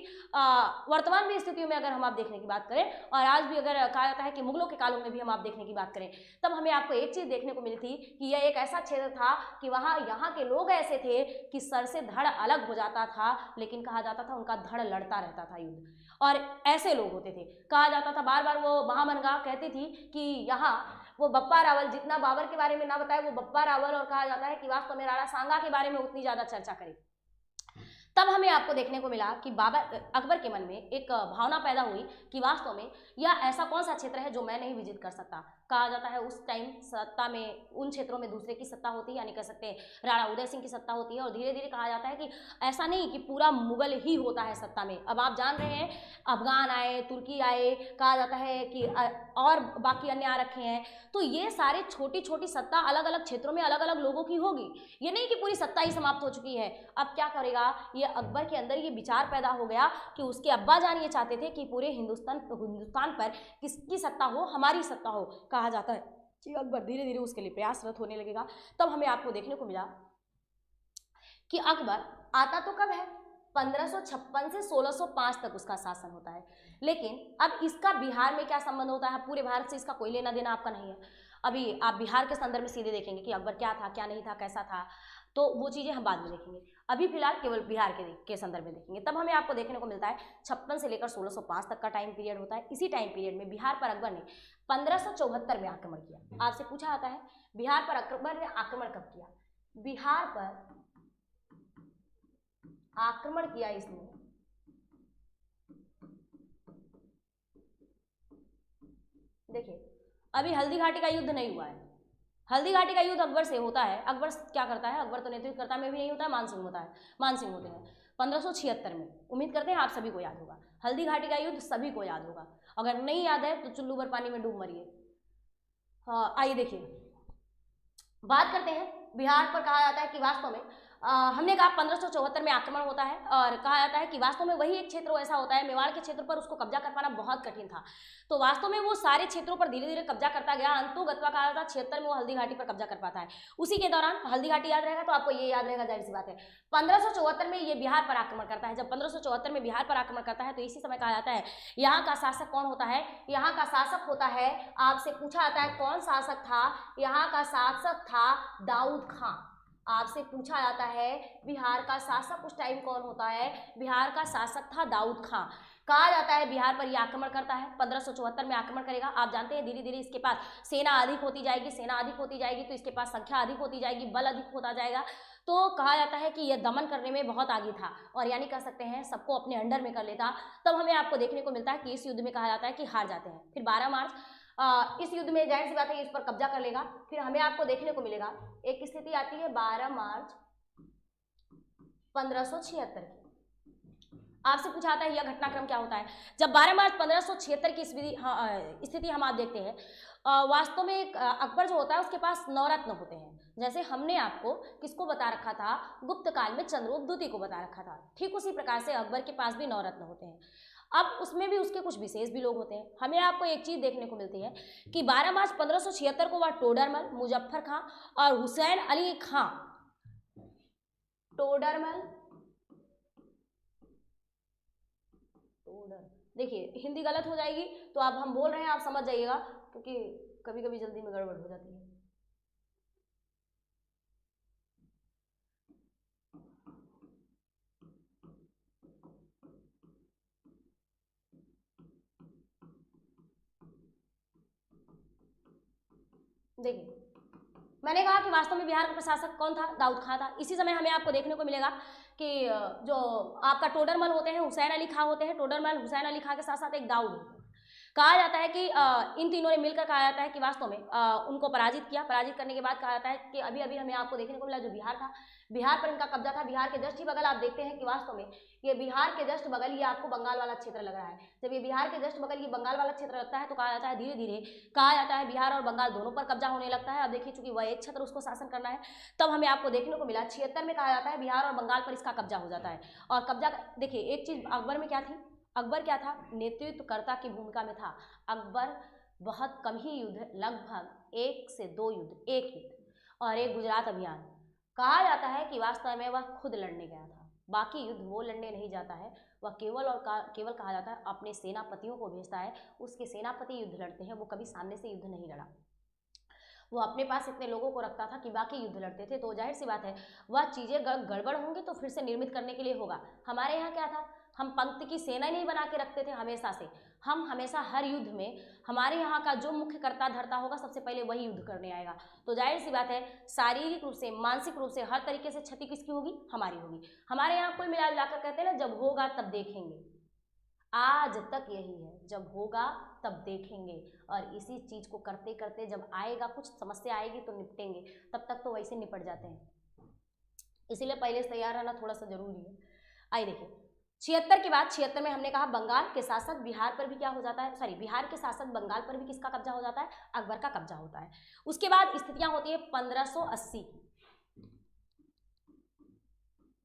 वर्तमान में स्थितियों में अगर हम आप देखने की बात करें और आज भी अगर कहा जाता है कि मुगलों के कालों में भी हम आप देखने की बात करें, तब हमें आपको एक चीज़ देखने को मिली थी कि यह एक ऐसा क्षेत्र था कि वहाँ यहाँ के लोग ऐसे थे कि सर से धड़ अलग हो जाता था, लेकिन कहा जाता था उनका धड़ लड़ता रहता था युद्ध, और ऐसे लोग होते थे। कहा जाता था बार बार वो महामनगा कहती थी कि यहाँ वो बप्पा रावल जितना बाबर के बारे में ना बताए, वो बप्पा रावल, और कहा जाता है कि वास्तव में राणा सांगा के बारे में उतनी ज़्यादा चर्चा करे। तब हमें आपको देखने को मिला कि अकबर के मन में एक भावना पैदा हुई कि वास्तव में यह ऐसा कौन सा क्षेत्र है जो मैं नहीं विजिट कर सकता। कहा जाता है उस टाइम सत्ता में उन क्षेत्रों में दूसरे की सत्ता होती है, यानी कह सकते हैं राणा उदय सिंह की सत्ता होती है, और धीरे धीरे कहा जाता है कि ऐसा नहीं कि पूरा मुगल ही होता है सत्ता में। अब आप जान रहे हैं अफगान आए, तुर्की आए, कहा जाता है कि और बाकी अन्य आ रखे हैं। तो ये सारे छोटी छोटी सत्ता अलग अलग क्षेत्रों में अलग अलग लोगों की होगी, ये नहीं कि पूरी सत्ता ही समाप्त हो चुकी है। अब क्या करेगा, ये अकबर के अंदर ये विचार पैदा हो गया कि उसके अब्बा जान ये चाहते थे कि पूरे हिंदुस्तान पर किसकी सत्ता हो, हमारी सत्ता हो। कहा जाता है कि अकबर धीरे धीरे उसके लिए प्रयासरत होने लगेगा। तब हमें आपको देखने को मिला कि अकबर आता तो कब है, 1556 से 1605 तक उसका शासन होता है। लेकिन अब इसका बिहार में क्या संबंध होता है, पूरे भारत से इसका कोई लेना देना आपका नहीं है। अभी आप बिहार के संदर्भ में सीधे देखेंगे कि अकबर क्या था, क्या नहीं था, कैसा था, तो वो चीज़ें हम बाद में देखेंगे। अभी फिलहाल केवल बिहार के संदर्भ में देखेंगे। तब हमें आपको देखने को मिलता है 56 से लेकर 1605 तक का टाइम पीरियड होता है। इसी टाइम पीरियड में बिहार पर अकबर ने 1574 में आक्रमण किया। आपसे पूछा जाता है बिहार पर अकबर ने आक्रमण कब किया। बिहार पर आक्रमण किया इसने देखिए, अभी हल्दी घाटी का युद्ध नहीं हुआ है। हल्दी घाटी का युद्ध अकबर से होता है। अकबर क्या करता है, अकबर तो नेतृत्व करता में भी नहीं होता है, मान सिंह होता है, मान सिंह होते हैं 1576 में। उम्मीद करते हैं आप सभी को याद होगा हल्दी घाटी का युद्ध, सभी को याद होगा। अगर नहीं याद है तो चुल्लू भर पानी में डूब मरिए। हाँ, आइए देखिए, बात करते हैं बिहार पर। कहा जाता है कि वास्तव में हमने कहा 1574 में आक्रमण होता है, और कहा जाता है कि वास्तव में वही एक क्षेत्र ऐसा होता है, मेवाड़ के क्षेत्र पर उसको कब्जा कर पाना बहुत कठिन था। तो वास्तव में वो सारे क्षेत्रों पर धीरे धीरे कब्जा करता गया। अंतुगत्वा कहा जाता है 76 में वो हल्दी घाटी पर कब्जा कर पाता है। उसी के दौरान हल्दी घाटी याद रहेगा तो आपको ये याद रहेगा, जाहिर सी बात है। 1574 में ये बिहार पर आक्रमण करता है। जब 1574 में बिहार पर आक्रमण करता है तो इसी समय कहा जाता है यहाँ का शासक कौन होता है, यहाँ का शासक होता है, आपसे पूछा जाता है कौन शासक था, यहाँ का शासक था दाऊद खां। आपसे पूछा जाता है बिहार का शासक उस टाइम कौन होता है, बिहार का शासक था दाऊद खां। कहा जाता है बिहार पर यह आक्रमण करता है, 1574 में आक्रमण करेगा। आप जानते हैं धीरे धीरे इसके पास सेना अधिक होती जाएगी, सेना अधिक होती जाएगी तो इसके पास संख्या अधिक होती जाएगी, बल अधिक होता जाएगा। तो कहा जाता है कि यह दमन करने में बहुत आगे था, और यानी कह सकते हैं सबको अपने अंडर में कर लेता। तब हमें आपको देखने को मिलता है कि इस युद्ध में कहा जाता है कि हार जाते हैं। फिर 12 मार्च इस युद्ध में जाहिर सी बात है इस पर कब्जा कर लेगा। फिर हमें आपको देखने को मिलेगा एक स्थिति आती है 12 मार्च 1576 की। आपसे पूछा जाता है यह घटनाक्रम क्या होता है। जब 12 मार्च 1576 की स्थिति हम आप देखते हैं, वास्तव में एक अकबर जो होता है उसके पास नवरत्न होते हैं। जैसे हमने आपको किसको बता रखा था, गुप्त काल में चंद्रगुप्त द्वितीय को बता रखा था, ठीक उसी प्रकार से अकबर के पास भी नवरत्न होते हैं। अब उसमें भी उसके कुछ विशेष भी लोग होते हैं। हमें आपको एक चीज देखने को मिलती है कि 12 मार्च 1576 को वह टोडरमल, मुजफ्फर खां और हुसैन अली खां, टोडरमल, देखिए हिंदी गलत हो जाएगी तो अब हम बोल रहे हैं आप समझ जाइएगा, क्योंकि कभी कभी जल्दी में गड़बड़ हो जाती है। देखिए मैंने कहा कि वास्तव में बिहार का प्रशासक कौन था, दाऊद खां था। इसी समय हमें आपको देखने को मिलेगा कि जो आपका टोडरमल होते हैं हुसैन अली खां होते हैं। टोडरमल हुसैन अली खां के साथ साथ एक दाऊद होते हैं। कहा जाता है कि इन तीनों ने मिलकर कहा जाता है कि वास्तव में उनको पराजित किया। पराजित करने के बाद कहा जाता है कि अभी अभी हमें आपको देखने को मिला जो बिहार था, बिहार पर इनका कब्जा था। बिहार के जस्ट ही बगल आप देखते हैं कि वास्तव में ये बिहार के जस्ट बगल ये आपको बंगाल वाला क्षेत्र लग रहा है। जब ये बिहार के जस्ट बगल ये बंगाल वाला क्षेत्र लगता है तो कहा जाता है धीरे धीरे कहा जाता है बिहार और बंगाल दोनों पर कब्जा होने लगता है। अब देखिए चूंकि वह एक क्षेत्र उसको शासन करना है, तब हमें आपको देखने को मिला 76 में कहा जाता है बिहार और बंगाल पर इसका कब्जा हो जाता है। और कब्जा देखिए एक चीज अकबर में क्या थी, अकबर क्या था, नेतृत्वकर्ता की भूमिका में था। अकबर बहुत कम ही युद्ध, लगभग 1 से 2 युद्ध, एक युद्ध और एक गुजरात अभियान, कहा जाता है कि वास्तव में वह खुद लड़ने गया था। बाकी युद्ध वो लड़ने नहीं जाता है, वह केवल कहा जाता है अपने सेनापतियों को भेजता है, उसके सेनापति युद्ध लड़ते हैं। वो कभी सामने से युद्ध नहीं लड़ा, वो अपने पास इतने लोगों को रखता था कि बाकी युद्ध लड़ते थे। तो जाहिर सी बात है वह चीज़ें गड़बड़ होंगी तो फिर से निर्मित करने के लिए होगा। हमारे यहाँ क्या था, हम पंक्ति की सेना नहीं बना के रखते थे हमेशा से। हम हमेशा हर युद्ध में हमारे यहाँ का जो मुख्य कर्ता धर्ता होगा सबसे पहले वही युद्ध करने आएगा। तो जाहिर सी बात है शारीरिक रूप से, मानसिक रूप से, हर तरीके से क्षति किसकी होगी, हमारी होगी। हमारे यहाँ कोई मिला जुलाकर कहते हैं ना, जब होगा तब देखेंगे। आज तक यही है, जब होगा तब देखेंगे। और इसी चीज को करते करते जब आएगा, कुछ समस्या आएगी तो निपटेंगे, तब तक तो वैसे निपट जाते हैं। इसीलिए पहले से तैयार रहना थोड़ा सा जरूरी है। आइए देखिए 76 के बाद 76 में हमने कहा बंगाल के साथ साथ बिहार पर भी क्या हो जाता है, सॉरी बिहार के साथ साथ बंगाल पर भी किसका कब्जा हो जाता है, अकबर का कब्जा होता है। उसके बाद स्थितियां होती है 1580 की,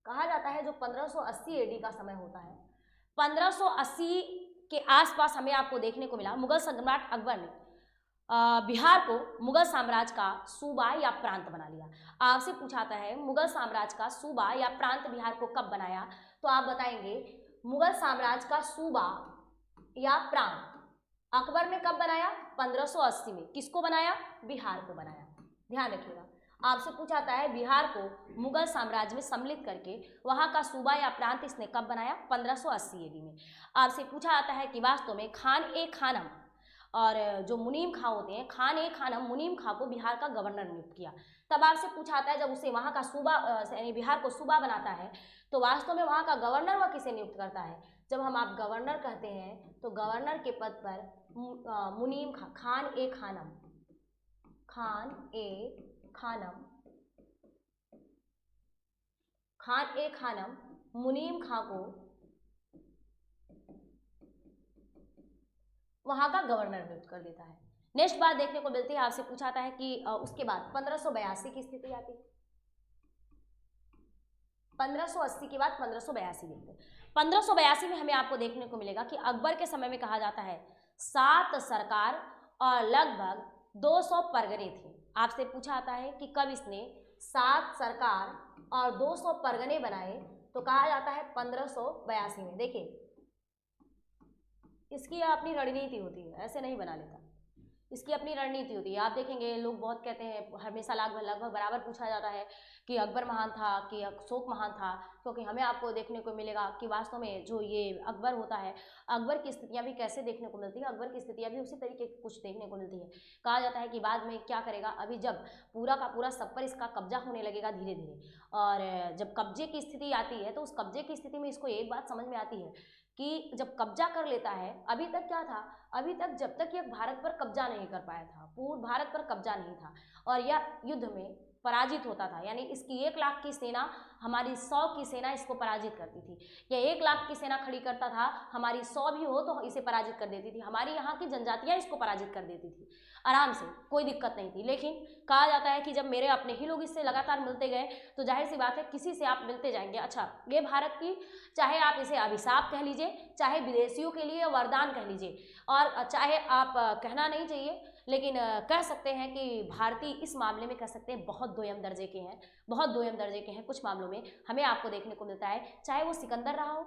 कहा जाता है जो 1580 एडी का समय होता है, 1580 के आसपास हमें आपको देखने को मिला मुगल सम्राट अकबर ने बिहार को मुगल साम्राज्य का सूबा या प्रांत बना लिया। आपसे पूछाता है मुगल साम्राज्य का सूबा या प्रांत बिहार को कब बनाया, तो आप बताएंगे मुगल साम्राज्य का सूबा या प्रांत अकबर ने कब बनाया, 1580 में। किसको बनाया, बिहार को बनाया। ध्यान रखिएगा, आपसे पूछाता है बिहार को मुगल साम्राज्य में सम्मिलित करके वहां का सूबा या प्रांत इसने कब बनाया, 1580 ईस्वी में। आपसे पूछा जाता है कि वास्तव में खान ए खानम और जो मुनीम खां होते हैं, खान ए खानम मुनीम खां को बिहार का गवर्नर नियुक्त किया। तब आपसे पूछा जाता है जब उसे वहां का सूबा यानी बिहार को सूबा बनाता है तो वास्तव में वहां का गवर्नर वह किसे नियुक्त करता है। जब हम आप गवर्नर कहते हैं तो गवर्नर के पद पर मुनीम खां, खान ए खानम, खान ए खानम मुनीम खां को वहां का गवर्नर नियुक्त कर देता है। नेक्स्ट बात देखने को मिलती है, आपसे पूछा जाता है कि उसके बाद 1582 की स्थिति आती है। 1580 के बाद 1582 देखते हैं। 1582 में हमें आपको देखने को मिलेगा कि अकबर के समय में कहा जाता है 7 सरकार और लगभग 200 परगने थे। आपसे पूछा जाता है कि कब इसने 7 सरकार और 200 परगने बनाए, तो कहा जाता है 1582 में। देखिए इसकी अपनी रणनीति होती है, ऐसे नहीं बना लेता, इसकी अपनी रणनीति होती है। आप देखेंगे लोग बहुत कहते हैं, हमेशा लगभग बराबर पूछा जाता है कि अकबर महान था कि अशोक महान था, क्योंकि हमें आपको देखने को मिलेगा कि वास्तव में जो ये अकबर होता है, अकबर की स्थितियां भी कैसे देखने को मिलती है, अकबर की स्थितियां भी उसी तरीके की कुछ देखने को मिलती है। कहा जाता है कि बाद में क्या करेगा, अभी जब पूरा का पूरा सब पर इसका कब्जा होने लगेगा धीरे धीरे, और जब कब्जे की स्थिति आती है तो उस कब्जे की स्थिति में इसको एक बात समझ में आती है कि जब कब्जा कर लेता है, अभी तक क्या था, अभी तक जब तक यह भारत पर कब्जा नहीं कर पाया था, पूर्ण भारत पर कब्जा नहीं था और यह युद्ध में पराजित होता था, यानी इसकी 1 लाख की सेना हमारी 100 की सेना इसको पराजित करती थी, या 1 लाख की सेना खड़ी करता था, हमारी 100 भी हो तो इसे पराजित कर देती थी, हमारी यहाँ की जनजातियाँ इसको पराजित कर देती थी आराम से, कोई दिक्कत नहीं थी। लेकिन कहा जाता है कि जब मेरे अपने ही लोग इससे लगातार मिलते गए तो जाहिर सी बात है किसी से आप मिलते जाएंगे। अच्छा, ये भारत की, चाहे आप इसे अभिशाप कह लीजिए, चाहे विदेशियों के लिए वरदान कह लीजिए, और चाहे आप कहना नहीं चाहिए लेकिन कह सकते हैं कि भारतीय इस मामले में कह सकते हैं बहुत दोयम दर्जे के हैं, बहुत दोयम दर्जे के हैं। कुछ मामलों में हमें आपको देखने को मिलता है, चाहे वो सिकंदर रहा हो,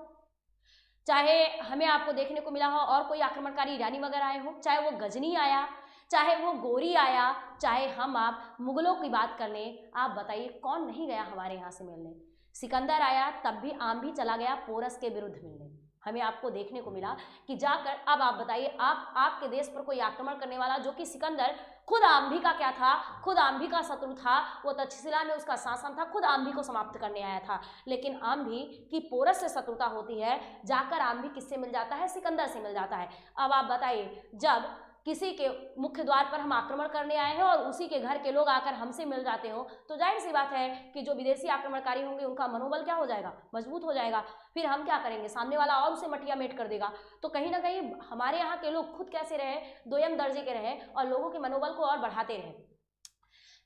चाहे हमें आपको देखने को मिला हो और कोई आक्रमणकारी ईरानी वगैरह आए हो, चाहे वो गजनी आया, चाहे वो गोरी आया, चाहे हम आप मुगलों की बात कर लें, आप बताइए कौन नहीं गया हमारे यहाँ से मिलने। सिकंदर आया तब भी आम भी चला गया पोरस के विरुद्ध मिलने। हमें आपको देखने को मिला कि जाकर, अब आप बताइए, आपके देश पर कोई आक्रमण करने वाला, जो कि सिकंदर खुद आम्भी का क्या था, खुद आम्भी का शत्रु था, वो तक्षशिला में उसका शासन था, खुद आम्भी को समाप्त करने आया था। लेकिन आम्भी की पोरस से शत्रुता होती है, जाकर आम्भी किससे मिल जाता है, सिकंदर से मिल जाता है। अब आप बताइए, जब किसी के मुख्य द्वार पर हम आक्रमण करने आए हैं और उसी के घर के लोग आकर हमसे मिल जाते हो, तो जाहिर सी बात है कि जो विदेशी आक्रमणकारी होंगे उनका मनोबल क्या हो जाएगा, मजबूत हो जाएगा। फिर हम क्या करेंगे, सामने वाला और उसे मटिया मेट कर देगा। तो कहीं ना कहीं हमारे यहाँ के लोग खुद कैसे रहे, दोयम दर्जे के रहे और लोगों के मनोबल को और बढ़ाते रहे।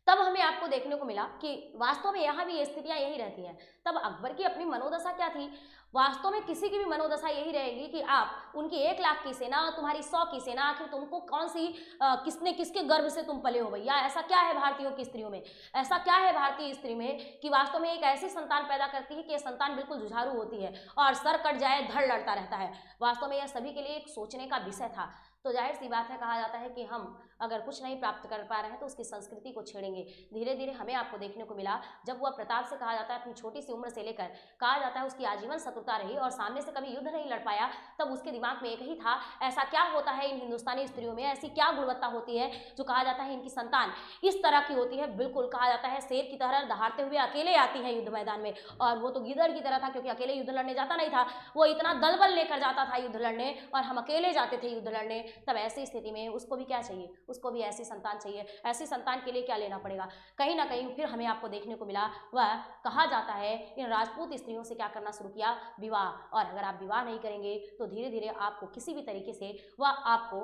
तब हमें आपको देखने को मिला कि वास्तव में यहाँ भी ये स्थितियाँ यही रहती हैं। तब अकबर की अपनी मनोदशा क्या थी, वास्तव में किसी की भी मनोदशा यही रहेगी कि आप उनकी 1 लाख की सेना और तुम्हारी 100 की सेना, आखिर तुमको कौन सी किसने किसके गर्भ से तुम पले हो भैया। ऐसा क्या है भारतीयों की स्त्रियों में, ऐसा क्या है भारतीय स्त्री में कि वास्तव में एक ऐसी संतान पैदा करती है कि यह संतान बिल्कुल जुझारू होती है और सर कट जाए धड़ लड़ता रहता है। वास्तव में यह सभी के लिए एक सोचने का विषय था। तो जाहिर सी बात है, कहा जाता है कि हम अगर कुछ नहीं प्राप्त कर पा रहे हैं तो उसकी संस्कृति को छेड़ेंगे। धीरे धीरे हमें आपको देखने को मिला, जब वह प्रताप से, कहा जाता है अपनी छोटी सी उम्र से लेकर, कहा जाता है उसकी आजीवन शत्रुता रही और सामने से कभी युद्ध नहीं लड़ पाया, तब उसके दिमाग में एक ही था, ऐसा क्या होता है इन हिंदुस्तानी स्त्रियों में, ऐसी क्या गुणवत्ता होती है जो कहा जाता है इनकी संतान इस तरह की होती है। बिल्कुल कहा जाता है शेर की तरह दहाड़ते हुए अकेले आती है युद्ध मैदान में, और वो तो गिदड़ की तरह था, क्योंकि अकेले युद्ध लड़ने जाता नहीं था, वो इतना दल बल लेकर जाता था युद्ध लड़ने और हम अकेले जाते थे युद्ध लड़ने। तब ऐसी स्थिति में उसको भी क्या चाहिए, उसको भी ऐसी संतान चाहिए। ऐसी संतान के लिए क्या लेना पड़ेगा, कहीं ना कहीं फिर हमें आपको देखने को मिला, वह कहा जाता है इन राजपूत स्त्रियों से क्या करना शुरू किया, विवाह, और अगर आप विवाह नहीं करेंगे तो धीरे धीरे आपको किसी भी तरीके से वह आपको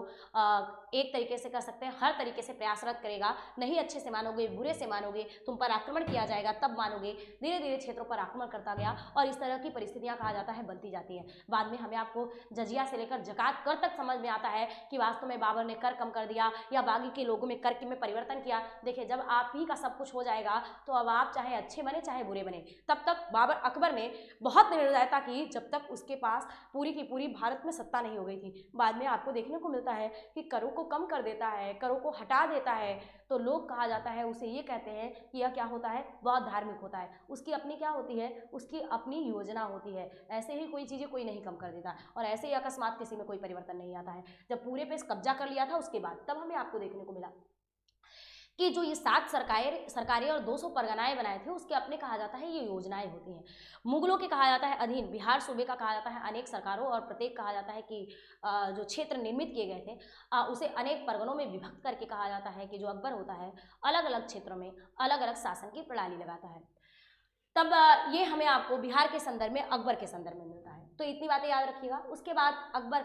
एक तरीके से कह सकते हैं हर तरीके से प्रयासरत करेगा। नहीं अच्छे से मानोगे, बुरे से मानोगे, तुम पर आक्रमण किया जाएगा तब मानोगे। धीरे धीरे क्षेत्रों पर आक्रमण करता गया और इस तरह की परिस्थितियां कहा जाता है बनती जाती हैं। बाद में हमें आपको जजिया से लेकर जकात कर तक समझ में आता है कि वास्तव में बाबर ने कर कम कर दिया या बाकी के लोगों में कर में परिवर्तन किया। देखिए, जब आप ही का सब कुछ हो जाएगा तो अब आप चाहे अच्छे बने चाहे बुरे बने, तब तक अकबर ने बहुत निर्दयता की जब तक उसके पास पूरी की पूरी भारत में सत्ता नहीं हो गई थी। बाद में आपको देखने को मिलता है कि करों को कम कर देता है, करों को हटा देता है, तो लोग कहा जाता है उसे ये कहते हैं कि यह क्या होता है, बहुत धार्मिक होता है। उसकी अपनी क्या होती है, उसकी अपनी योजना होती है। ऐसे ही कोई चीज़ें कोई नहीं कम कर देता और ऐसे ही अकस्मात किसी में कोई परिवर्तन नहीं आता है। जब पूरे पे कब्जा कर लिया था उसके बाद तब हमें आपको देखने को मिला कि जो ये 7 सरकारें और 200 परगनाएं बनाए थे उसके अपने कहा जाता है ये योजनाएं होती हैं। मुगलों के कहा जाता है अधीन बिहार सूबे का कहा जाता है अनेक सरकारों और प्रत्येक कहा जाता है कि जो क्षेत्र निर्मित किए गए थे उसे अनेक परगनों में विभक्त करके कहा जाता है कि जो अकबर होता है अलग अलग क्षेत्रों में अलग अलग शासन की प्रणाली लगाता है। तब ये हमें आपको बिहार के संदर्भ में अकबर के संदर्भ में मिलता है। तो इतनी बातें याद रखिएगा। उसके बाद अकबर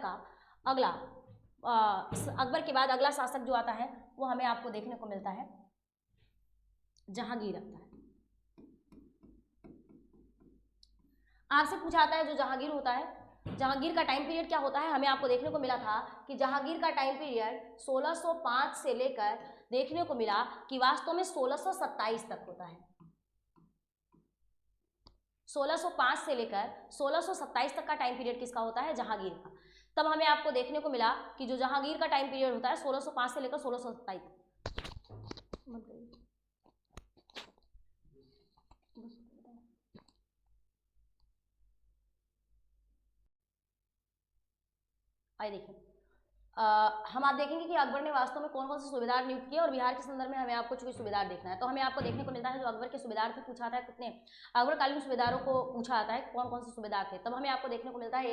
के बाद अगला शासक जो आता है वो हमें आपको देखने को मिलता है जहांगीर आता है। आपसे पूछा आता है जो जहांगीर होता है, जहांगीर का टाइम पीरियड क्या होता है। हमें आपको देखने को मिला था कि जहांगीर का टाइम पीरियड 1605 से लेकर देखने को मिला कि वास्तव में 1627 तक होता है। 1605 से लेकर 1627 तक का टाइम पीरियड किसका होता है, जहांगीर का। तब हमें आपको देखने को मिला कि जो जहांगीर का टाइम पीरियड होता है 1605 से लेकर 1627 आइए देखिए, हम आप देखेंगे कि अकबर ने वास्तव में कौन कौन से सूबेदार नियुक्त किए और बिहार के संदर्भ में हमें आपको कुछ सूबेदार देखना है। तो हमें आपको देखने को मिलता है जो अकबर के सूबेदार थे पूछा आता है कितने, अकबरकालीन सूबेदारों को पूछा आता है कौन कौन से सूबेदार थे। तब हमें आपको देखने को मिलता है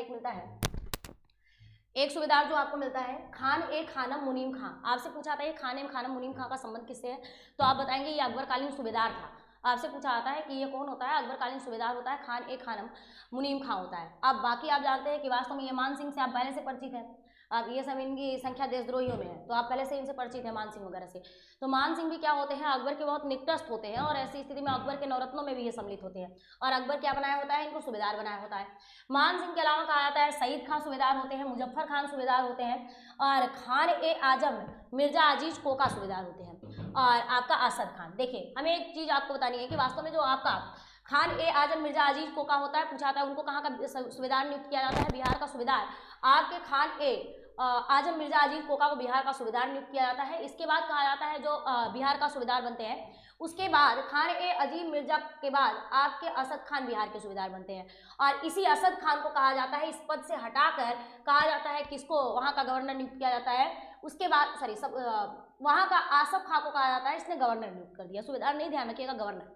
एक सूबेदार जो आपको मिलता है खान ए खानम मुनीम खां। आपसे पूछा आता है खान ए खानम मुनीम खां का संबंध किससे है, तो आप बताएंगे ये अकबरकालीन सूबेदार था। आपसे पूछा आता है कि ये कौन होता है, अकबरकालीन सूबेदार होता है खान ए खानम मुनीम खां होता है। अब बाकी आप जानते हैं कि वास्तव में ये मान सिंह से आप पहले से परिचित हैं। अब ये सब इनकी संख्या देशद्रोहियों में है तो आप पहले से इनसे परिचित हैं मान सिंह वगैरह से। तो मान सिंह भी क्या होते हैं, अकबर के बहुत निकटस्थ होते हैं और ऐसी स्थिति में अकबर के नवरत्नों में भी ये सम्मिलित होते हैं और अकबर क्या बनाया होता है, इनको सूबेदार बनाया होता है। मान सिंह के अलावा कहा जाता है सईद खान सूबेदार होते हैं, मुजफ्फर खान सूबेदार होते हैं और खान ए आजम मिर्जा अजीज कोका सूबेदार होते हैं और आपका असद खान। देखिए, हमें एक चीज़ आपको बतानी है कि वास्तव में जो आपका खान ए आजम मिर्जा अजीज कोका होता है पूछा था उनको कहाँ का सूबेदार नियुक्त किया जाता है, बिहार का सूबेदार। आपके खान ए आजम मिर्जा अजीज कोका को बिहार का सूबेदार नियुक्त किया जाता है। इसके बाद कहा जाता है जो बिहार का सूबेदार बनते हैं उसके बाद खान ए अजीम मिर्जा के बाद आपके असद खान बिहार के सूबेदार बनते हैं और इसी असद खान को कहा जाता है इस पद से हटाकर कहा जाता है किसको, वहाँ का गवर्नर नियुक्त किया जाता है। उसके बाद वहाँ का आसफ खां को कहा जाता है इसने गवर्नर नियुक्त कर दिया, सूबेदार नहीं, ध्यान रखिएगा गवर्नर।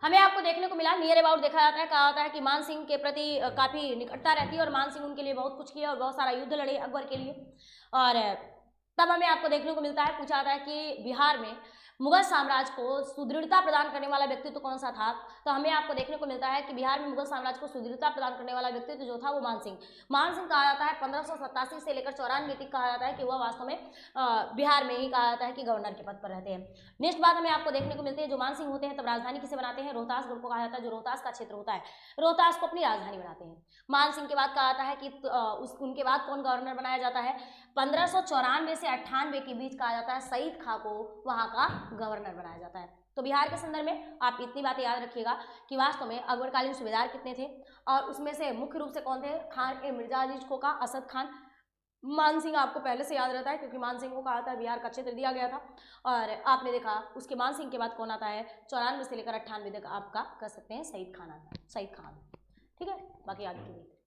हमें आपको देखने को मिला नियर अबाउट देखा जाता है, कहा जाता है कि मान सिंह के प्रति काफ़ी निकटता रहती है और मान सिंह उनके लिए बहुत कुछ किया और बहुत सारा युद्ध लड़े अकबर के लिए। और तब हमें आपको देखने को मिलता है पूछा जाता है कि बिहार में मुगल साम्राज्य को सुदृढ़ता प्रदान करने वाला व्यक्तित्व कौन सा था। तो हमें आपको देखने को मिलता है कि बिहार में मुगल साम्राज्य को सुदृढ़ता प्रदान करने वाला व्यक्तित्व जो था वो मान सिंह कहा जाता है 1587 से लेकर 94 तक कहा जाता है कि वह वास्तव में बिहार में ही कहा जाता है कि गवर्नर के पद पर रहते हैं। नेक्स्ट बात हमें आपको देखने को मिलती है जो मान सिंह होते हैं तब राजधानी किसे बनाते हैं, रोहतासगढ़ को कहा जाता है। जो रोहतास का क्षेत्र होता है रोहतास को अपनी राजधानी बनाते हैं। मान सिंह के बाद कहा जाता है कि उनके बाद कौन गवर्नर बनाया जाता है, 1594 से 98 के बीच कहा जाता है सईद खां को वहाँ का गवर्नर बनाया जाता है। तो बिहार के संदर्भ में आप इतनी बातें याद रखिएगा कि वास्तव में अकबरकालीन सूबेदार कितने थे और उसमें से मुख्य रूप से कौन थे, खान ए मिर्जा अजीज कोका, असद खान, मान सिंह आपको पहले से याद रहता है क्योंकि मान सिंह को कहा था बिहार का क्षेत्र दिया गया था। और आपने देखा उसके मान सिंह के बाद कौन आता है, 94 से लेकर 98 तक आपका कह सकते हैं सईद खान आता है, सईद खान। ठीक है, बाकी आगे की